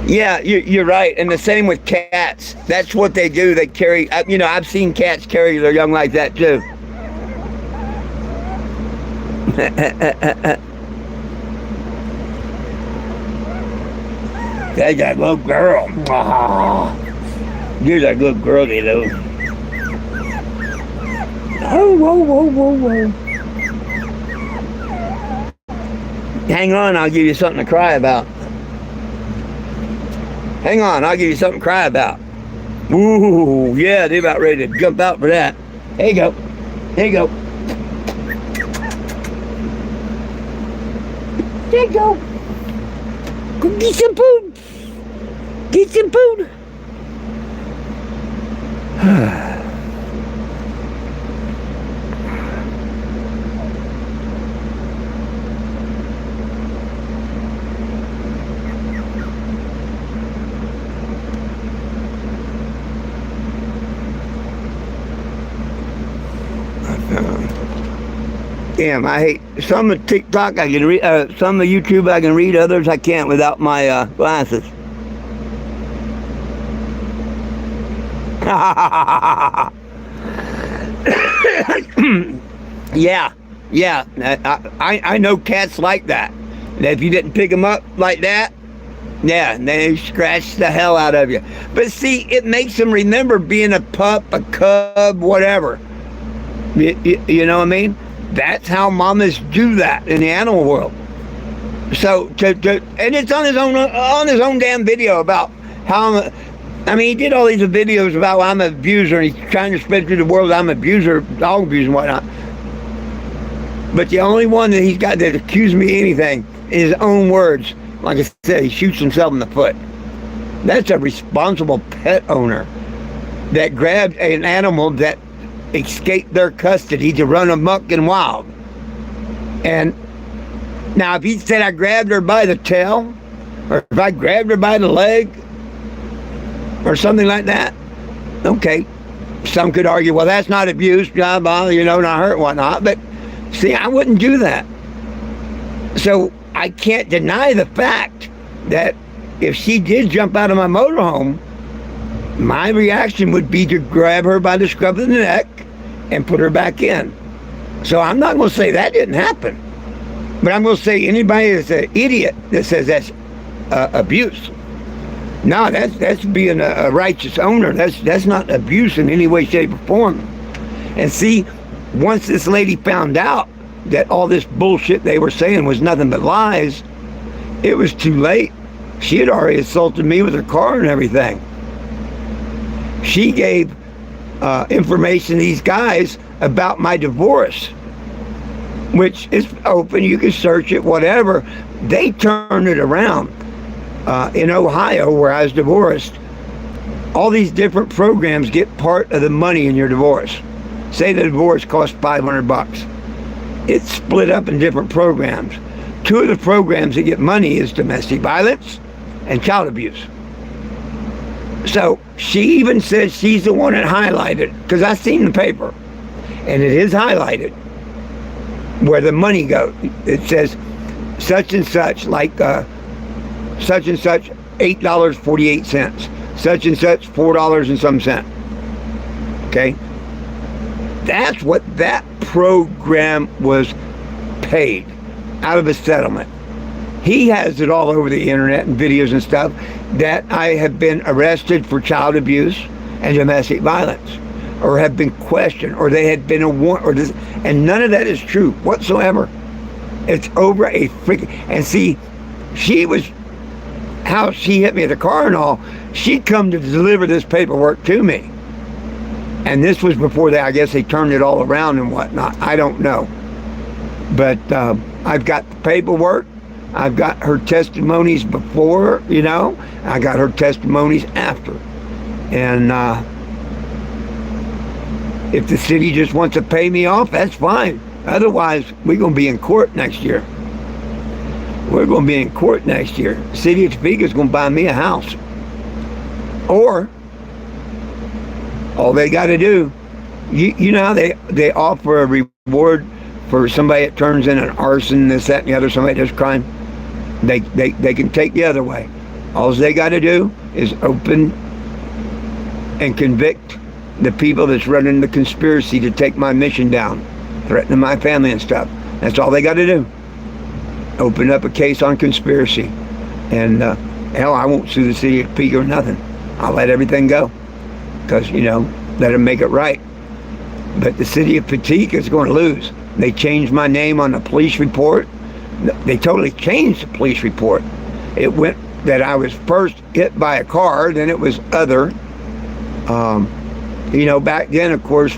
Yeah, you're right. And the same with cats. That's what they do. They carry, you know, I've seen cats carry their young like that too. That's a good girl. You're a good girl, you know. Oh, whoa, whoa, whoa, whoa. Hang on, I'll give you something to cry about. Hang on, I'll give you something to cry about. Ooh, yeah, they're about ready to jump out for that. Here you go. Here you go. There you go. Go get some food. Get some food. Damn, I hate some of TikTok I can read, some of YouTube I can read, others I can't without my glasses. Yeah, I know cats like that. And if you didn't pick them up like that, yeah, they scratch the hell out of you. But see, it makes them remember being a pup, a cub, whatever. You know what I mean? That's how mamas do that in the animal world. So, and it's on his own damn video about how I mean, he did all these videos about I'm an abuser, and he's trying to spread through the world I'm an abuser, dog abuse and whatnot. But the only one that he's got that accused me of anything is his own words. Like I said, he shoots himself in the foot. That's a responsible pet owner that grabbed an animal that escaped their custody to run amok and wild. And now if he said I grabbed her by the tail, or if I grabbed her by the leg, or something like that, okay, some could argue, well, that's not abuse, blah, blah, you know, not hurt, whatnot. But see, I wouldn't do that. So I can't deny the fact that if she did jump out of my motorhome, my reaction would be to grab her by the scruff of the neck and put her back in. So I'm not going to say that didn't happen. But I'm going to say anybody that's an idiot that says that's abuse. No, that's being a righteous owner. That's not abuse in any way, shape, or form. And see, once this lady found out that all this bullshit they were saying was nothing but lies, it was too late. She had already assaulted me with her car and everything. She gave information to these guys about my divorce, which is open. You can search it, whatever. They turned it around. In Ohio, where I was divorced, all these different programs get part of the money in your divorce. Say the divorce cost $500. It's split up in different programs. Two of the programs that get money is domestic violence and child abuse. So she even says she's the one that highlighted, because I seen the paper, and it is highlighted where the money goes. It says such and such, like such and such, $8.48, such and such, $4 and some cent. Okay, that's what that program was paid out of a settlement. He has it all over the internet and videos and stuff that I have been arrested for child abuse and domestic violence, or have been questioned, or they had been a warrant, or this, and none of that is true whatsoever. It's over a freaking, and see, she was, how she hit me with the car and all, she'd come to deliver this paperwork to me. And this was before they, I guess they turned it all around and whatnot. I don't know. But I've got the paperwork. I've got her testimonies before, you know. I got her testimonies after. And if the city just wants to pay me off, that's fine. Otherwise, we're going to be in court next year. We're going to be in court next year. The city of Topeka is going to buy me a house. Or, all they got to do, you know how they offer a reward for somebody that turns in an arson, this, that, and the other, somebody that does crime? They can take the other way. All they got to do is open and convict the people that's running the conspiracy to take my mission down, threatening my family and stuff. That's all they got to do. Open up a case on conspiracy. And hell, I won't sue the city of Topeka or nothing. I'll let everything go. Because, you know, let them make it right. But the city of Petition is going to lose. They changed my name on the police report. They totally changed the police report. It went that I was first hit by a car, then it was other. You know, back then, of course,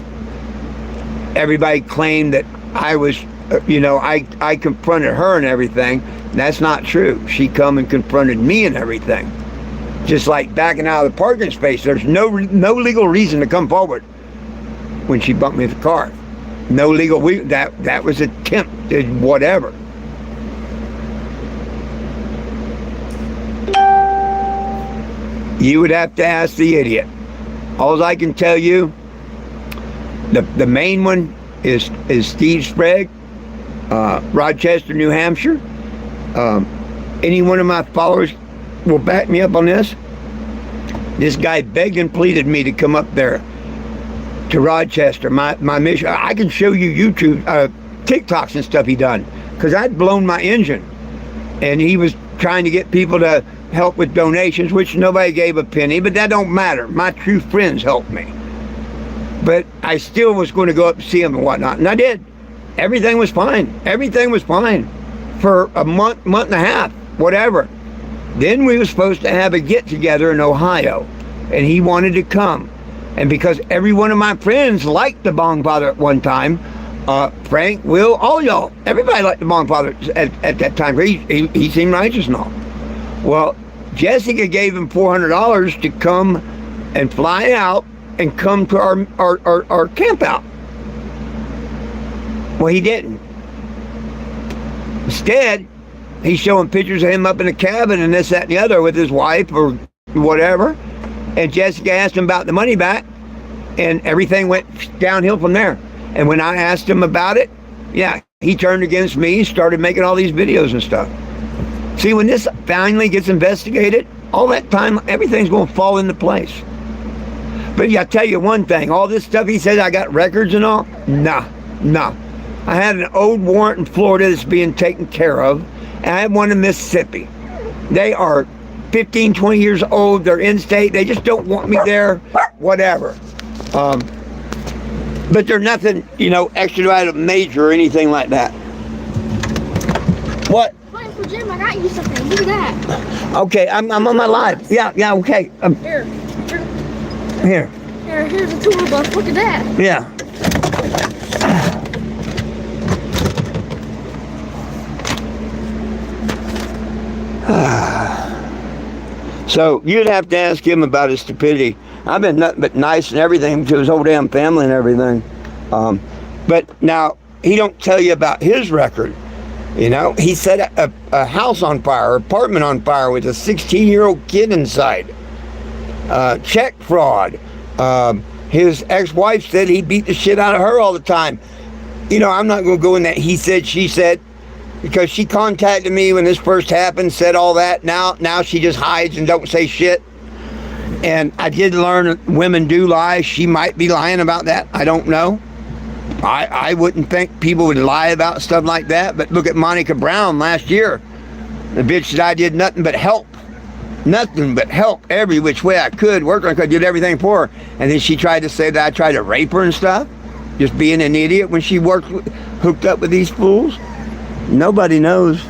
everybody claimed that I was, you know, I confronted her and everything. That's not true. She come and confronted me and everything. Just like backing out of the parking space. There's no legal reason to come forward when she bumped me with the car. No legal, that was attempted whatever. You would have to ask the idiot. All I can tell you, the main one is Steve Sprague, Rochester, New Hampshire. Any one of my followers will back me up on this. This guy begged and pleaded me to come up there to Rochester. My mission, I can show you YouTube, TikToks and stuff he done, because I'd blown my engine. And he was trying to get people to help with donations, which nobody gave a penny, but that don't matter. My true friends helped me. But I still was going to go up and see him and whatnot, and I did. Everything was fine. Everything was fine for a month and a half, whatever. Then we were supposed to have a get-together in Ohio, and he wanted to come. And because every one of my friends liked the Bong Father at one time, Frank, Will, all y'all, everybody liked the Bong Father at that time. He seemed righteous and all. Well, Jessica gave him $400 to come and fly out and come to our camp out. Well, he didn't. Instead, he's showing pictures of him up in a cabin and this, that, and the other with his wife or whatever. And Jessica asked him about the money back, and everything went downhill from there. And when I asked him about it, yeah, he turned against me, started making all these videos and stuff. See, when this finally gets investigated, all that time, everything's going to fall into place. But yeah, I'll tell you one thing, all this stuff he says, I got records and all, nah. I had an old warrant in Florida that's being taken care of, and I have one in Mississippi. They are 15, 20 years old. They're in state. They just don't want me there, whatever. But they're nothing, you know, extradited major or anything like that. What? Wait for Jim, I got you something. Look at that. Okay, I'm on my live. Yeah, okay. Here. Here. Here's a tour bus. Look at that. Yeah. So you'd have to ask him about his stupidity. I've been nothing but nice and everything to his whole damn family and everything. But now he don't tell you about his record. You know, he set a house on fire, apartment on fire with a 16-year-old kid inside. Check fraud. His ex-wife said he beat the shit out of her all the time. You know, I'm not going to go in that he said, she said, because she contacted me when this first happened, said all that. Now she just hides and don't say shit. And I did learn that women do lie. She might be lying about that. I don't know. I wouldn't think people would lie about stuff like that. But look at Monica Brown last year. The bitch that I did nothing but help. Nothing but help every which way I could. Work like I did everything for her. And then she tried to say that I tried to rape her and stuff. Just being an idiot when she hooked up with these fools. Nobody knows.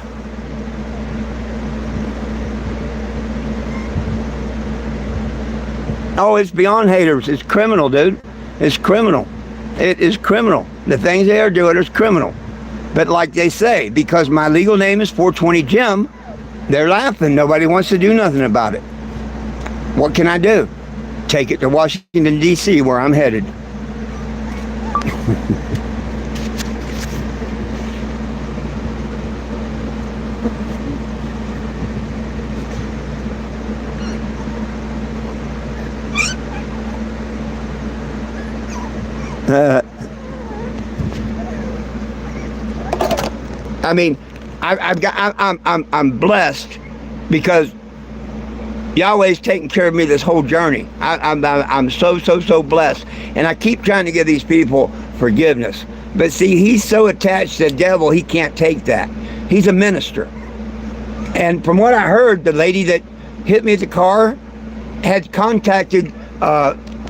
Oh, it's beyond haters. It's criminal, dude. It's criminal. It is criminal. The things they are doing is criminal. But like they say, because my legal name is 420 Jim, they're laughing. Nobody wants to do nothing about it. What can I do? Take it to Washington, D.C., where I'm headed. I mean, I'm blessed because Yahweh's taking care of me this whole journey. I'm so blessed, and I keep trying to give these people forgiveness. But see, he's so attached to the devil, he can't take that. He's a minister, and from what I heard, the lady that hit me at the car had contacted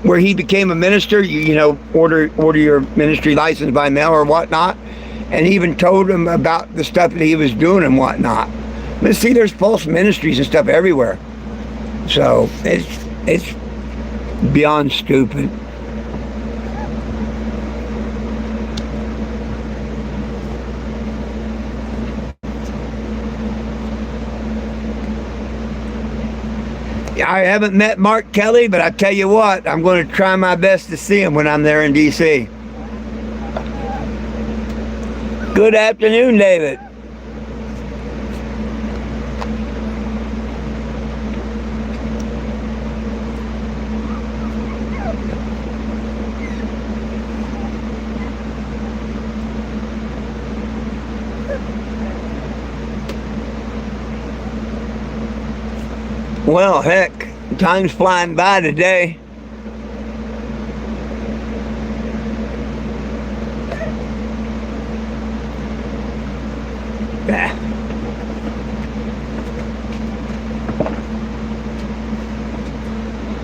where he became a minister. You know, order your ministry license by mail or whatnot. And even told him about the stuff that he was doing and whatnot. But see, there's false ministries and stuff everywhere. So it's beyond stupid. I haven't met Mark Kelly, but I tell you what, I'm going to try my best to see him when I'm there in D.C. Good afternoon, David. Well, heck, time's flying by today.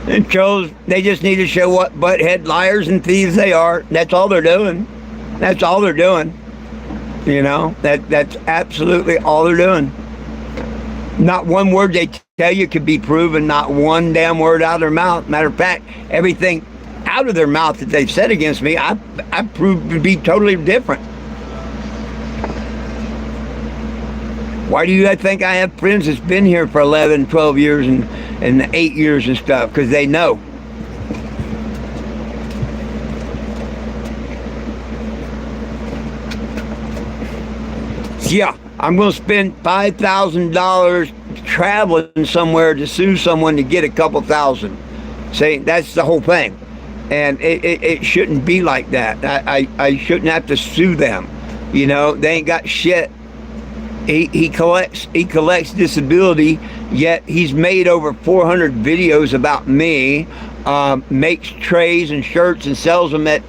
And shows they just need to show what butthead liars and thieves they are. That's all they're doing. That's all they're doing. You know, that's absolutely all they're doing. Not one word they tell you could be proven, not one damn word out of their mouth. Matter of fact, everything out of their mouth that they've said against me, I proved to be totally different. Why do you think I have friends that's been here for 11, 12 years and 8 years and stuff? Because they know. Yeah, I'm going to spend $5,000 traveling somewhere to sue someone to get a couple thousand. See, that's the whole thing. And it shouldn't be like that. I shouldn't have to sue them. You know, they ain't got shit. He collects disability, yet he's made over 400 videos about me, makes trays and shirts and sells them at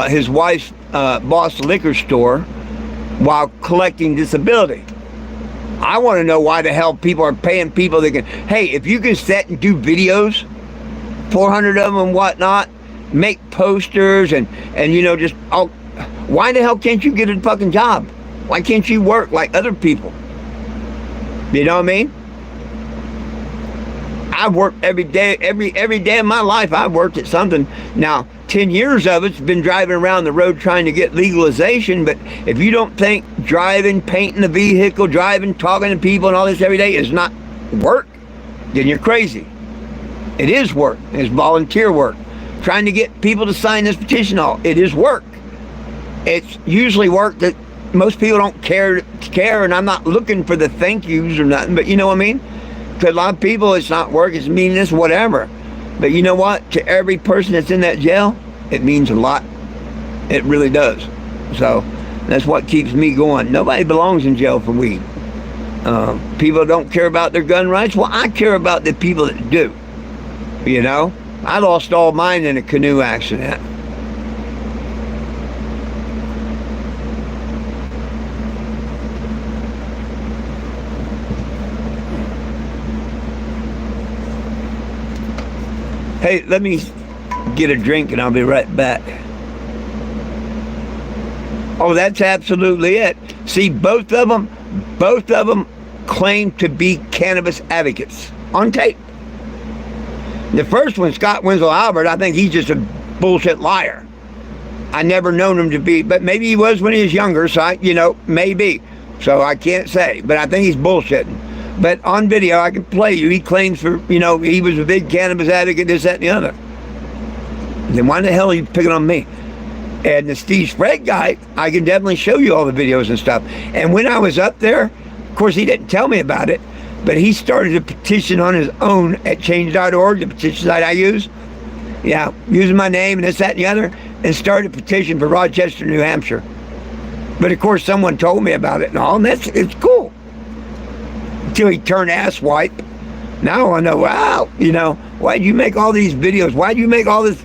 his wife's Boss Liquor Store while collecting disability. I want to know why the hell people are paying people that can, hey, if you can sit and do videos, 400 of them and whatnot, make posters and you know, just, why the hell can't you get a fucking job? Why can't you work like other people? You know what I mean? I've worked every day, every day of my life. I've worked at something. Now, 10 years of it's been driving around the road trying to get legalization. But if you don't think driving, painting a vehicle, driving, talking to people and all this every day is not work, then you're crazy. It is work. It's volunteer work. Trying to get people to sign this petition, it is work. It's usually work that most people don't care, and I'm not looking for the thank yous or nothing, but you know what I mean? To a lot of people, it's not work, it's meaningless, whatever. But you know what? To every person that's in that jail, it means a lot. It really does. So that's what keeps me going. Nobody belongs in jail for weed. People don't care about their gun rights. Well, I care about the people that do. You know? I lost all mine in a canoe accident. Hey, let me get a drink and I'll be right back. Oh, that's absolutely it. See, both of them claim to be cannabis advocates on tape. The first one, Scott Winslow Albert, I think he's just a bullshit liar. I never known him to be, but maybe he was when he was younger, so maybe. So I can't say, but I think he's bullshitting. But on video, I can play you. He claims he was a big cannabis advocate, this, that, and the other. Then why the hell are you picking on me? And the Steve Sprague guy, I can definitely show you all the videos and stuff. And when I was up there, of course, he didn't tell me about it, but he started a petition on his own at change.org, the petition site I use. Yeah, using my name and this, that, and the other, and started a petition for Rochester, New Hampshire. But of course, someone told me about it and all, and it's cool. Until he turned ass wipe. Now I know, wow, why'd you make all these videos? Why'd you make all this?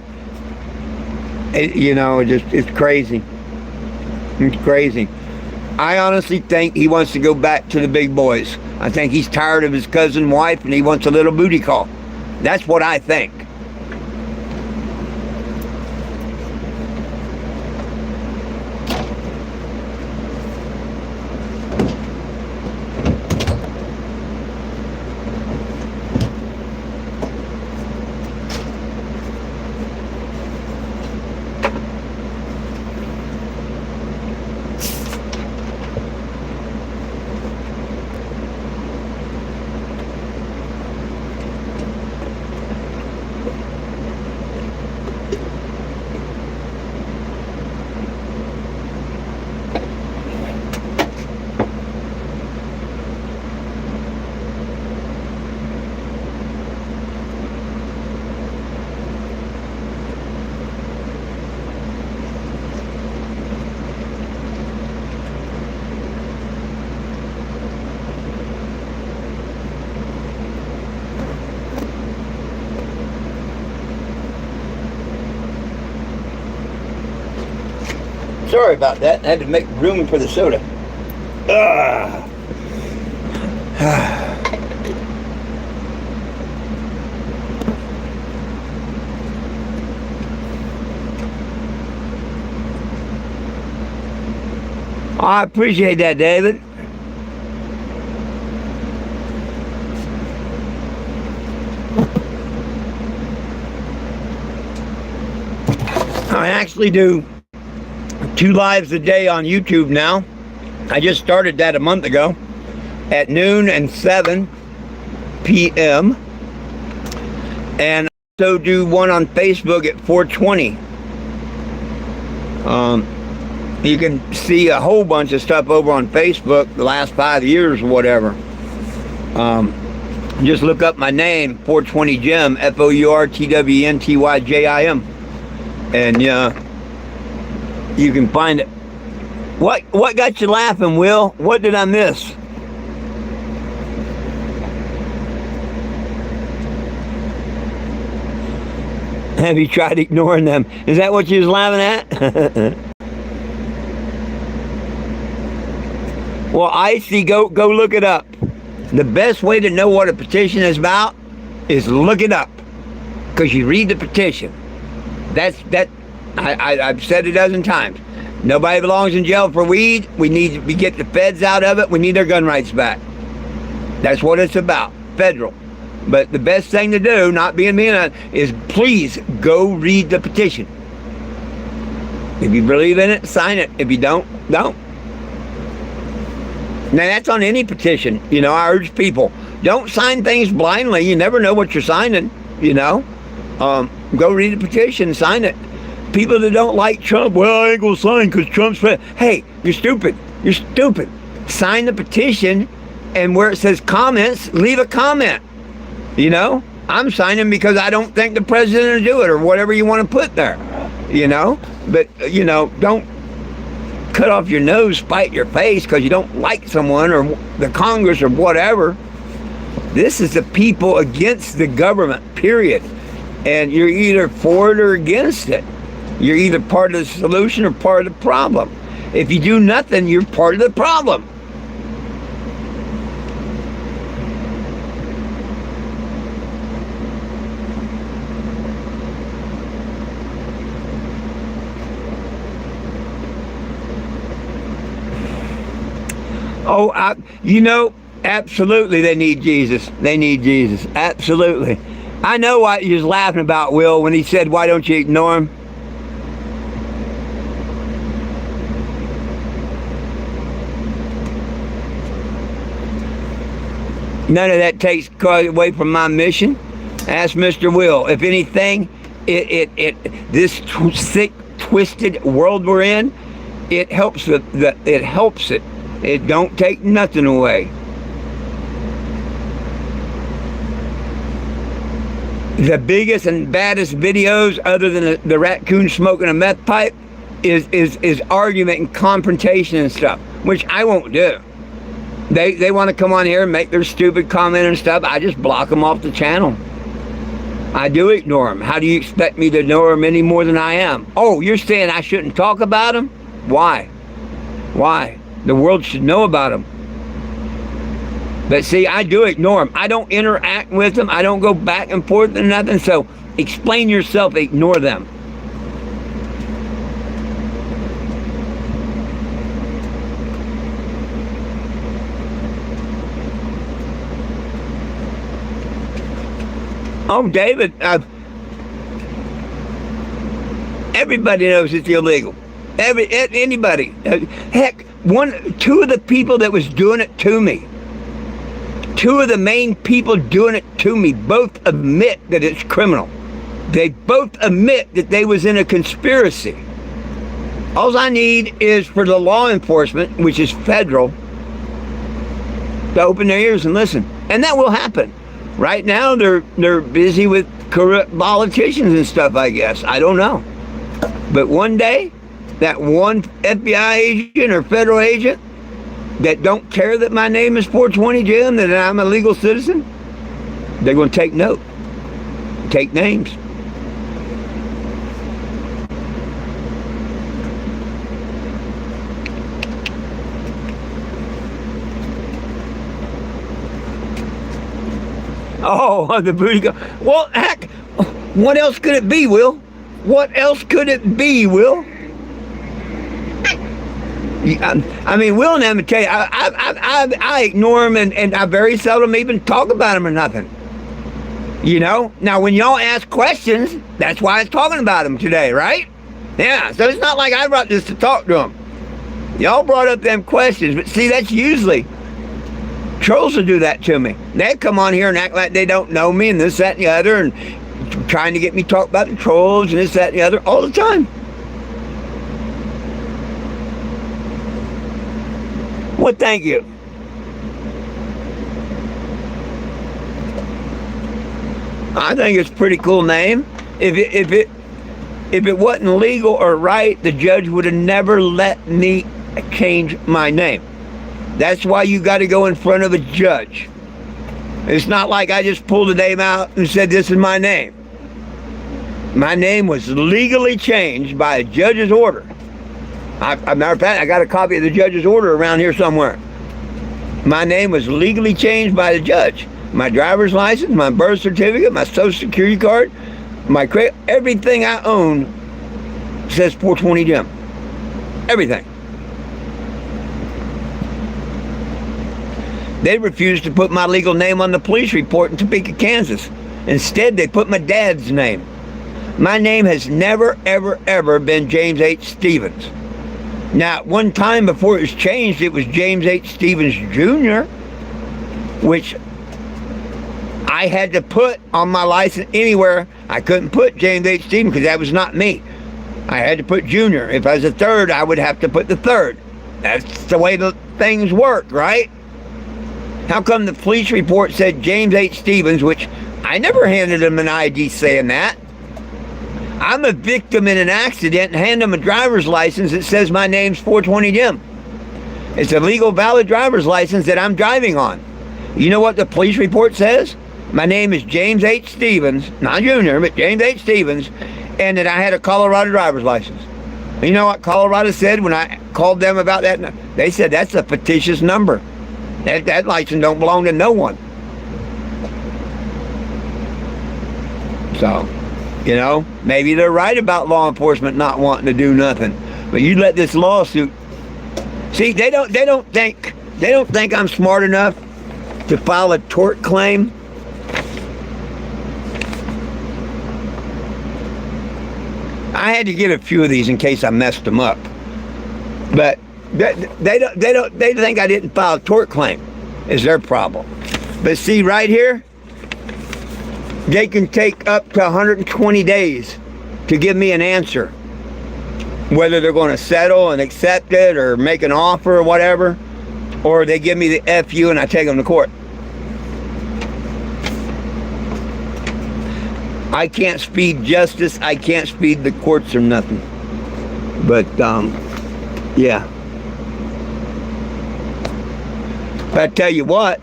It's crazy. It's crazy. I honestly think he wants to go back to the big boys. I think he's tired of his cousin wife and he wants a little booty call. That's what I think. Sorry about that. I had to make room for the soda. I appreciate that, David. I actually do 2 lives a day on YouTube now. I just started that a month ago at noon and 7 p.m. And I also do one on Facebook at 4:20. You can see a whole bunch of stuff over on Facebook the last 5 years or whatever. Just look up my name, 420 Jim, FOURTWNTYJIM. And you can find it. What got you laughing, Will? What did I miss? Have you tried ignoring them? Is that what you was laughing at? Well, Icy, go look it up. The best way to know what a petition is about is look it up, because you read the petition. I've said it a dozen times. Nobody belongs in jail for weed. We need to get the feds out of it. We need their gun rights back. That's what it's about, federal. But the best thing to do, not being mean, is please go read the petition. If you believe in it, sign it. If you don't, don't. Now, that's on any petition. You know, I urge people, don't sign things blindly. You never know what you're signing, you know. Go read the petition, sign it. People that don't like Trump, well, I ain't gonna sign because Trump's president. Hey, you're stupid. You're stupid. Sign the petition, and where it says comments, leave a comment. You know, I'm signing because I don't think the president will do it, or whatever you want to put there. You know, but you know, don't cut off your nose, spite your face because you don't like someone or the Congress or whatever. This is the people against the government, period. And you're either for it or against it. You're either part of the solution or part of the problem. If you do nothing, you're part of the problem. Oh, you know, absolutely they need Jesus. They need Jesus. Absolutely. I know what he was laughing about, Will, when he said, why don't you ignore him? None of that takes away from my mission. Ask Mr. Will. If anything, this sick, twisted world we're in, it helps it. It don't take nothing away. The biggest and baddest videos, other than the raccoon smoking a meth pipe, is argument and confrontation and stuff, which I won't do. They want to come on here and make their stupid comment and stuff. I just block them off the channel. I do ignore them. How do you expect me to ignore them any more than I am? Oh, you're saying I shouldn't talk about them? Why? Why? The world should know about them. But see, I do ignore them. I don't interact with them. I don't go back and forth and nothing. So explain yourself, ignore them. Oh, David, everybody knows it's illegal. Anybody. Heck, two of the people that was doing it to me, two of the main people doing it to me, both admit that it's criminal. They both admit that they was in a conspiracy. All I need is for the law enforcement, which is federal, to open their ears and listen. And that will happen. Right now, they're busy with corrupt politicians and stuff, I guess. I don't know. But one day, that one FBI agent or federal agent that don't care that my name is 420 Jim, that I'm a legal citizen, they're going to take note. Take names. Oh, the booty go. Well, heck, what else could it be, Will? What else could it be, Will? I mean, Will and I'm gonna tell you, I ignore him and I very seldom even talk about him or nothing. You know? Now, when y'all ask questions, that's why I was talking about him today, right? Yeah, so it's not like I brought this to talk to him. Y'all brought up them questions, but see, that's usually... Trolls will do that to me. They come on here and act like they don't know me and this, that, and the other, and trying to get me to talk about the trolls and this, that, and the other all the time. Well, thank you. I think it's a pretty cool name. If it wasn't legal or right, the judge would have never let me change my name. That's why you got to go in front of a judge. It's not like I just pulled the name out and said, this is my name. My name was legally changed by a judge's order. Matter of fact, I got a copy of the judge's order around here somewhere. My name was legally changed by the judge. My driver's license, my birth certificate, my social security card, my credit, everything I own says 420 Jim. Everything. They refused to put my legal name on the police report in Topeka, Kansas. Instead, they put my dad's name. My name has never, ever, ever been James H. Stevens. Now, at one time before it was changed, it was James H. Stevens Jr., which I had to put on my license anywhere. I couldn't put James H. Stevens because that was not me. I had to put Jr. If I was a third, I would have to put the third. That's the way the things work, right? How come the police report said James H. Stevens, which I never handed him an ID saying that? I'm a victim in an accident and hand him a driver's license that says my name's 420 Jim. It's a legal, valid driver's license that I'm driving on. You know what the police report says? My name is James H. Stevens, not Junior, but James H. Stevens, and that I had a Colorado driver's license. You know what Colorado said when I called them about that? They said that's a fictitious number. That license don't belong to no one. So, you know, maybe they're right about law enforcement not wanting to do nothing. But you let this lawsuit. See, they don't think I'm smart enough to file a tort claim. I had to get a few of these in case I messed them up. But they think I didn't file a tort claim. Is their problem. But see right here, they can take up to 120 days to give me an answer. Whether they're going to settle and accept it or make an offer or whatever, or they give me the FU and I take them to court. I can't speed justice. I can't speed the courts or nothing. But, yeah. But I tell you what,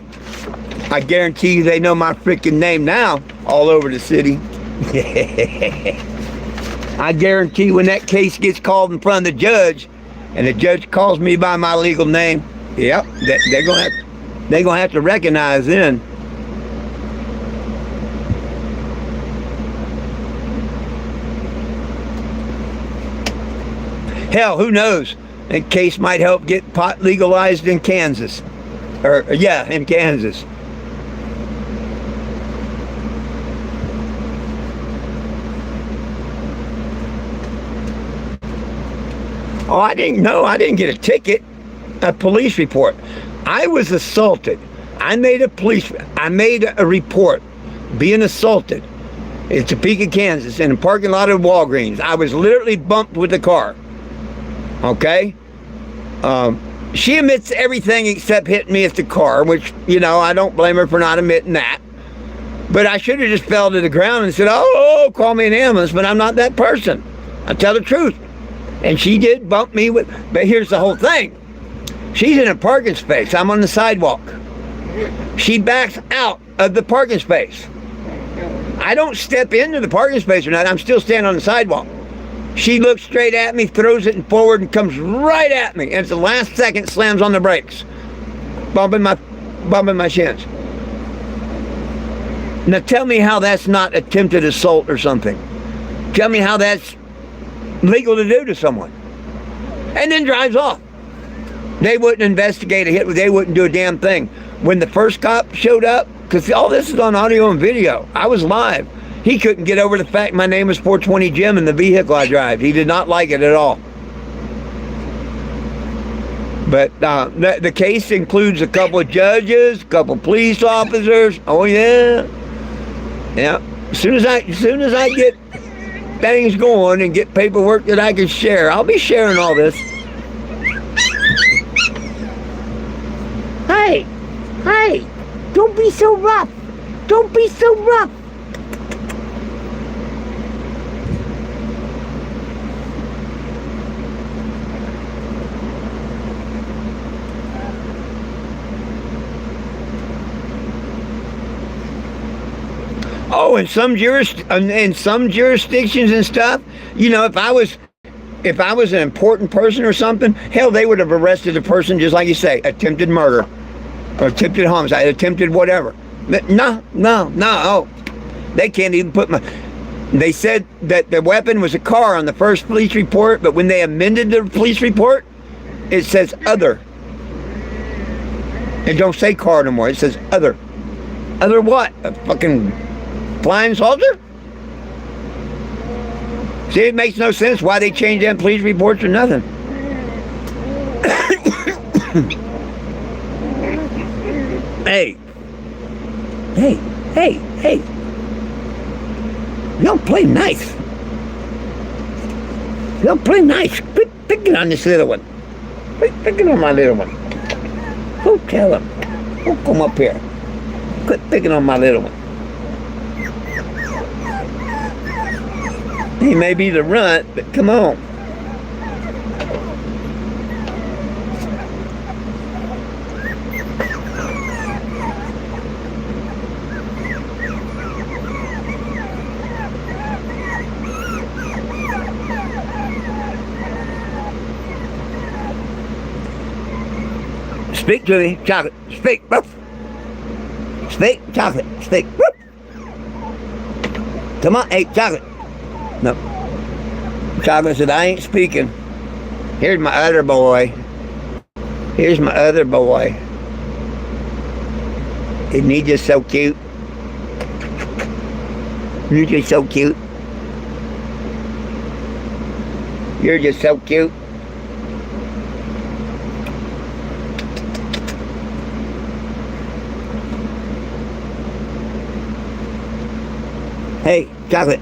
I guarantee you they know my freaking name now all over the city. I guarantee when that case gets called in front of the judge and the judge calls me by my legal name, yep, they're gonna have to recognize then. Hell, who knows? That case might help get pot legalized in Kansas. Or, yeah, in Kansas. Oh, I didn't know. I didn't get a ticket, a police report. I was assaulted. I made a report being assaulted in Topeka, Kansas, in the parking lot of Walgreens. I was literally bumped with the car. Okay? She admits everything except hitting me at the car, which, you know, I don't blame her for not admitting that. But I should have just fell to the ground and said, oh, call me an ambulance, but I'm not that person. I tell the truth. And she did bump me with, but here's the whole thing. She's in a parking space. I'm on the sidewalk. She backs out of the parking space. I don't step into the parking space or not. I'm still standing on the sidewalk. She looks straight at me, throws it forward, and comes right at me. And it's the last second, slams on the brakes, bumping my shins. Now tell me how that's not attempted assault or something. Tell me how that's legal to do to someone. And then drives off. They wouldn't investigate a hit. They wouldn't do a damn thing. When the first cop showed up, because all this is on audio and video, I was live. He couldn't get over the fact my name was 420 Jim in the vehicle I drive. He did not like it at all. But the case includes a couple of judges, a couple of police officers. Oh yeah, yeah. As soon as I get things going and get paperwork that I can share, I'll be sharing all this. Hey, don't be so rough. Don't be so rough. Oh, in some jurisdictions and stuff, you know, if I was an important person or something, hell, they would have arrested a person, just like you say, attempted murder. or attempted homicide, attempted whatever. No. They can't even put my... They said that the weapon was a car on the first police report, but when they amended the police report, it says other. It don't say car no more. It says other. Other what? A fucking flying saucer? See, it makes no sense why they changed them police reports or nothing. Hey. You don't play nice. You don't play nice. Quit picking on this little one. Quit picking on my little one. Go tell him. Go come up here. Quit picking on my little one. He may be the runt, but come on. Speak to me, chocolate. Speak. Woof. Speak, chocolate. Speak. Woof. Come on, hey, chocolate. No. Chocolate said, I ain't speaking. Here's my other boy. Here's my other boy. Isn't he just so cute? You're just so cute. You're just so cute. Hey, chocolate.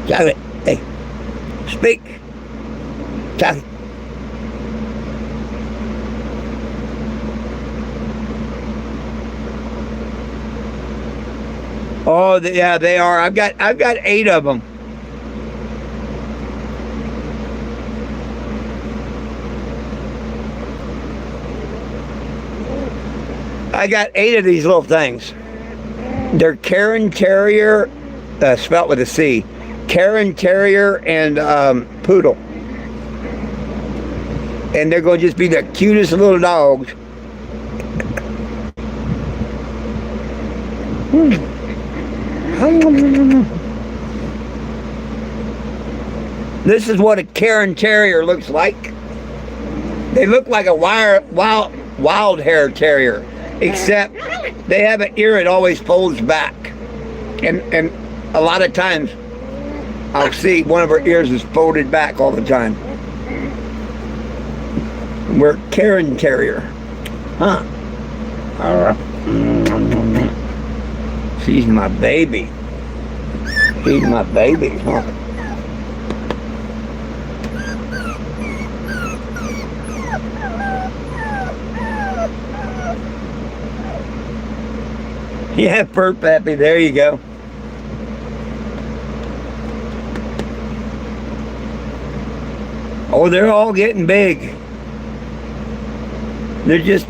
Chocolate. Hey. Speak. Chocolate. Oh, yeah, they are. I've got 8 of them. I got 8 of these little things. They're Karen Terrier, spelt with a C. Karen Terrier and Poodle. And they're going to just be the cutest little dogs. This is what a Karen Terrier looks like. They look like a wild hair terrier, except they have an ear that always folds back. And a lot of times I'll see one of her ears is folded back all the time. We're Karen Terrier. Huh. She's my baby. She's my baby, huh? Yeah, Fur Pappy, there you go. Oh, they're all getting big. They're just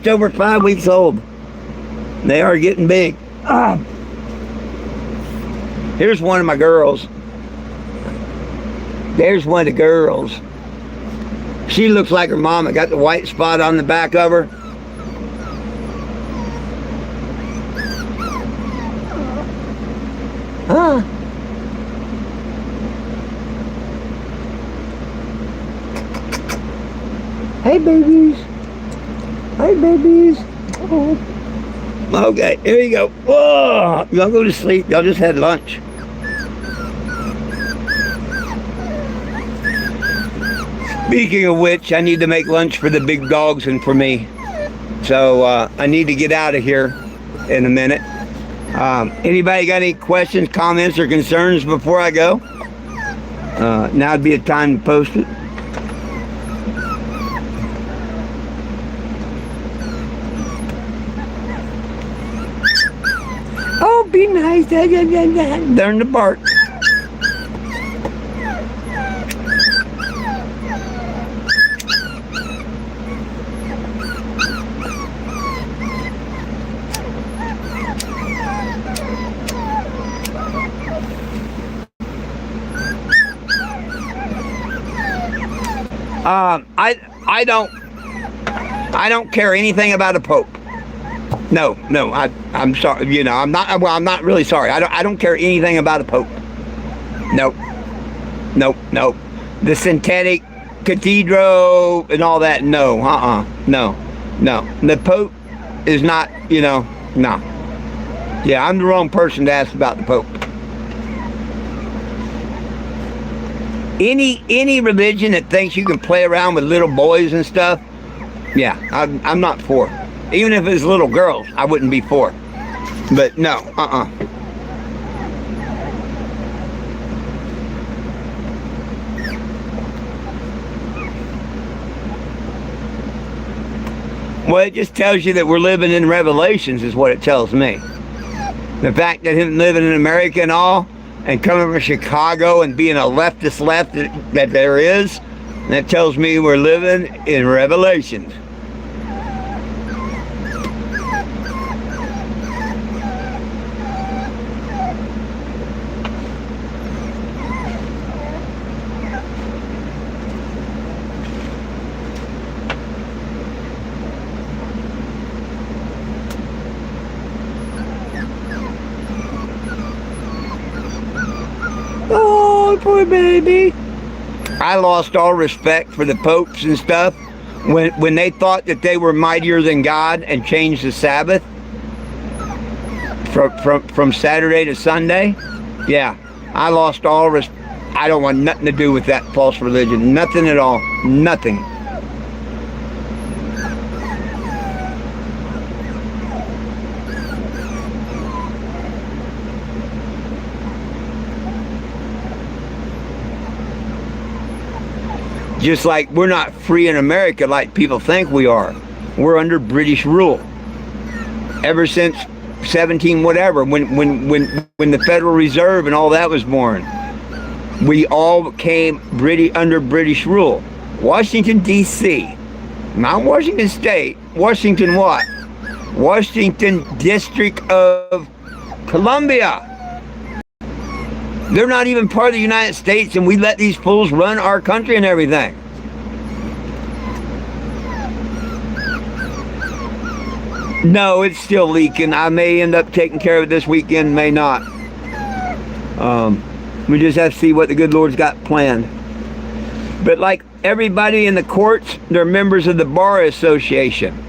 over 5 weeks old. They are getting big. Here's one of my girls. There's one of the girls. She looks like her mama. Got the white spot on the back of her. Huh? Hey, babies. Hey, babies. Oh. Okay, here you go. Whoa, y'all go to sleep. Y'all just had lunch. Speaking of which, I need to make lunch for the big dogs and for me. So I need to get out of here in a minute. Anybody got any questions, comments, or concerns before I go? Now would be a time to post it. Oh, be nice. Learn to bark. I don't I don't care anything about a pope. No, I'm sorry. You know, I'm not. Well, I'm not really sorry. I don't care anything about a pope. Nope. The synthetic cathedral and all that. No. No. The pope is not. You know. No. Yeah, I'm the wrong person to ask about the pope. Any religion that thinks you can play around with little boys and stuff, yeah, I'm not for. Even if it's little girls, I wouldn't be for. But no, Well, it just tells you that we're living in Revelations is what it tells me. The fact that him living in America and all, and coming from Chicago and being a leftist left that there is, that tells me we're living in Revelations. Oh, poor baby. I lost all respect for the popes and stuff when they thought that they were mightier than God and changed the Sabbath from Saturday to Sunday. Yeah, I lost all respect. I don't want nothing to do with that false religion. Nothing at all. Nothing. Just like we're not free in America like people think we are. We're under British rule. Ever since 17 whatever, when the Federal Reserve and all that was born, we all came under British rule. Washington, D.C., not Washington State. Washington what? Washington District of Columbia. They're not even part of the United States, and we let these fools run our country and everything. No, it's still leaking. I may end up taking care of it this weekend, may not. We just have to see what the good Lord's got planned. But like everybody in the courts, they're members of the Bar Association.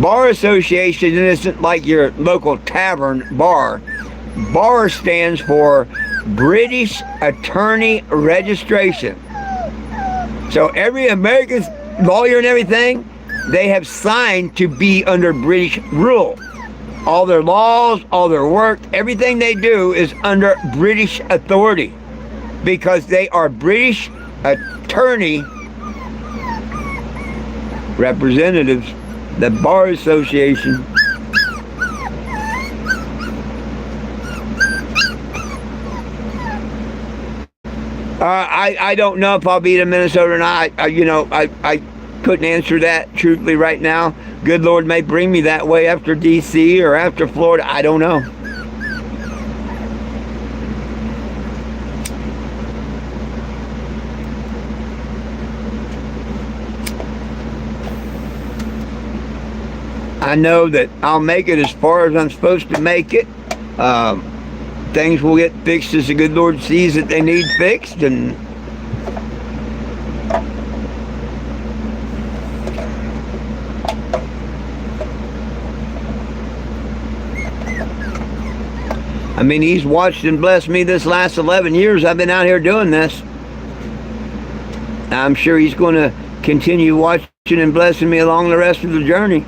Bar Association isn't like your local tavern bar. Bar stands for British Attorney Registration. So every American lawyer and everything, they have signed to be under British rule. All their laws, all their work, everything they do is under British authority because they are British attorney representatives, the Bar Association. I don't know if I'll be in Minnesota or not. I couldn't answer that truthfully right now. Good Lord may bring me that way after D.C. or after Florida. I don't know. I know that I'll make it as far as I'm supposed to make it. Things will get fixed as the good Lord sees that they need fixed, and I mean, He's watched and blessed me this last 11 years I've been out here doing this. I'm sure He's going to continue watching and blessing me along the rest of the journey.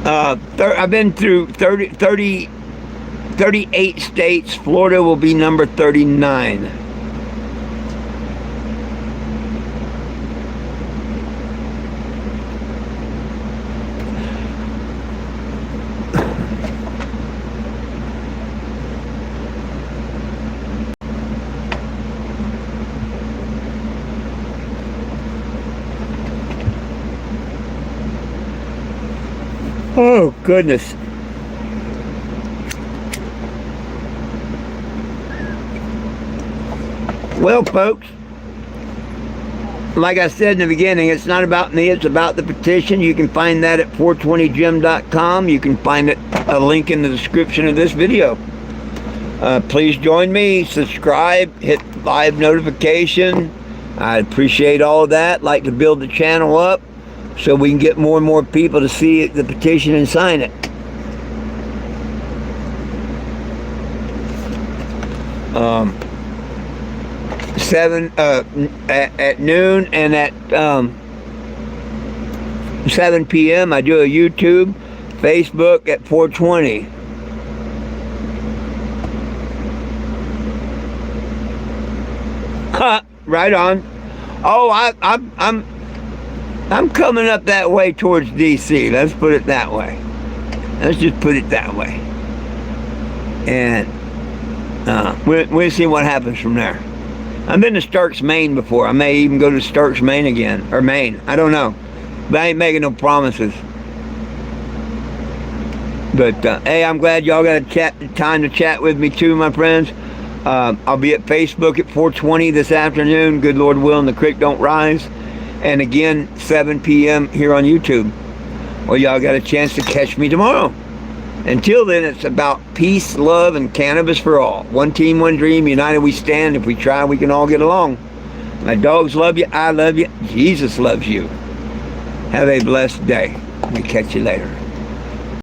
I've been through 38 states. Florida will be number 39. Oh, goodness. Well, folks, like I said in the beginning, it's not about me, it's about the petition. You can find that at 420gym.com. You can find a link in the description of this video. Please join me, subscribe, hit live notification. I appreciate all of that. Like to build the channel up so we can get more and more people to see the petition and sign it. At noon and at 7 p.m. I do a YouTube, Facebook at 420. Right on. Oh, I'm coming up that way towards DC. Let's put it that way. Let's just put it that way. And we'll see what happens from there. I've been to Starks, Maine before. I may even go to Starks, Maine again. Or Maine. I don't know. But I ain't making no promises. But, hey, I'm glad y'all got time to chat with me too, my friends. I'll be at Facebook at 420 this afternoon. Good Lord willing, the creek don't rise. And again, 7 p.m. here on YouTube. Well, y'all got a chance to catch me tomorrow. Until then, it's about peace, love, and cannabis for all. One team, one dream, united we stand. If we try, we can all get along. My dogs love you, I love you, Jesus loves you. Have a blessed day. We'll catch you later.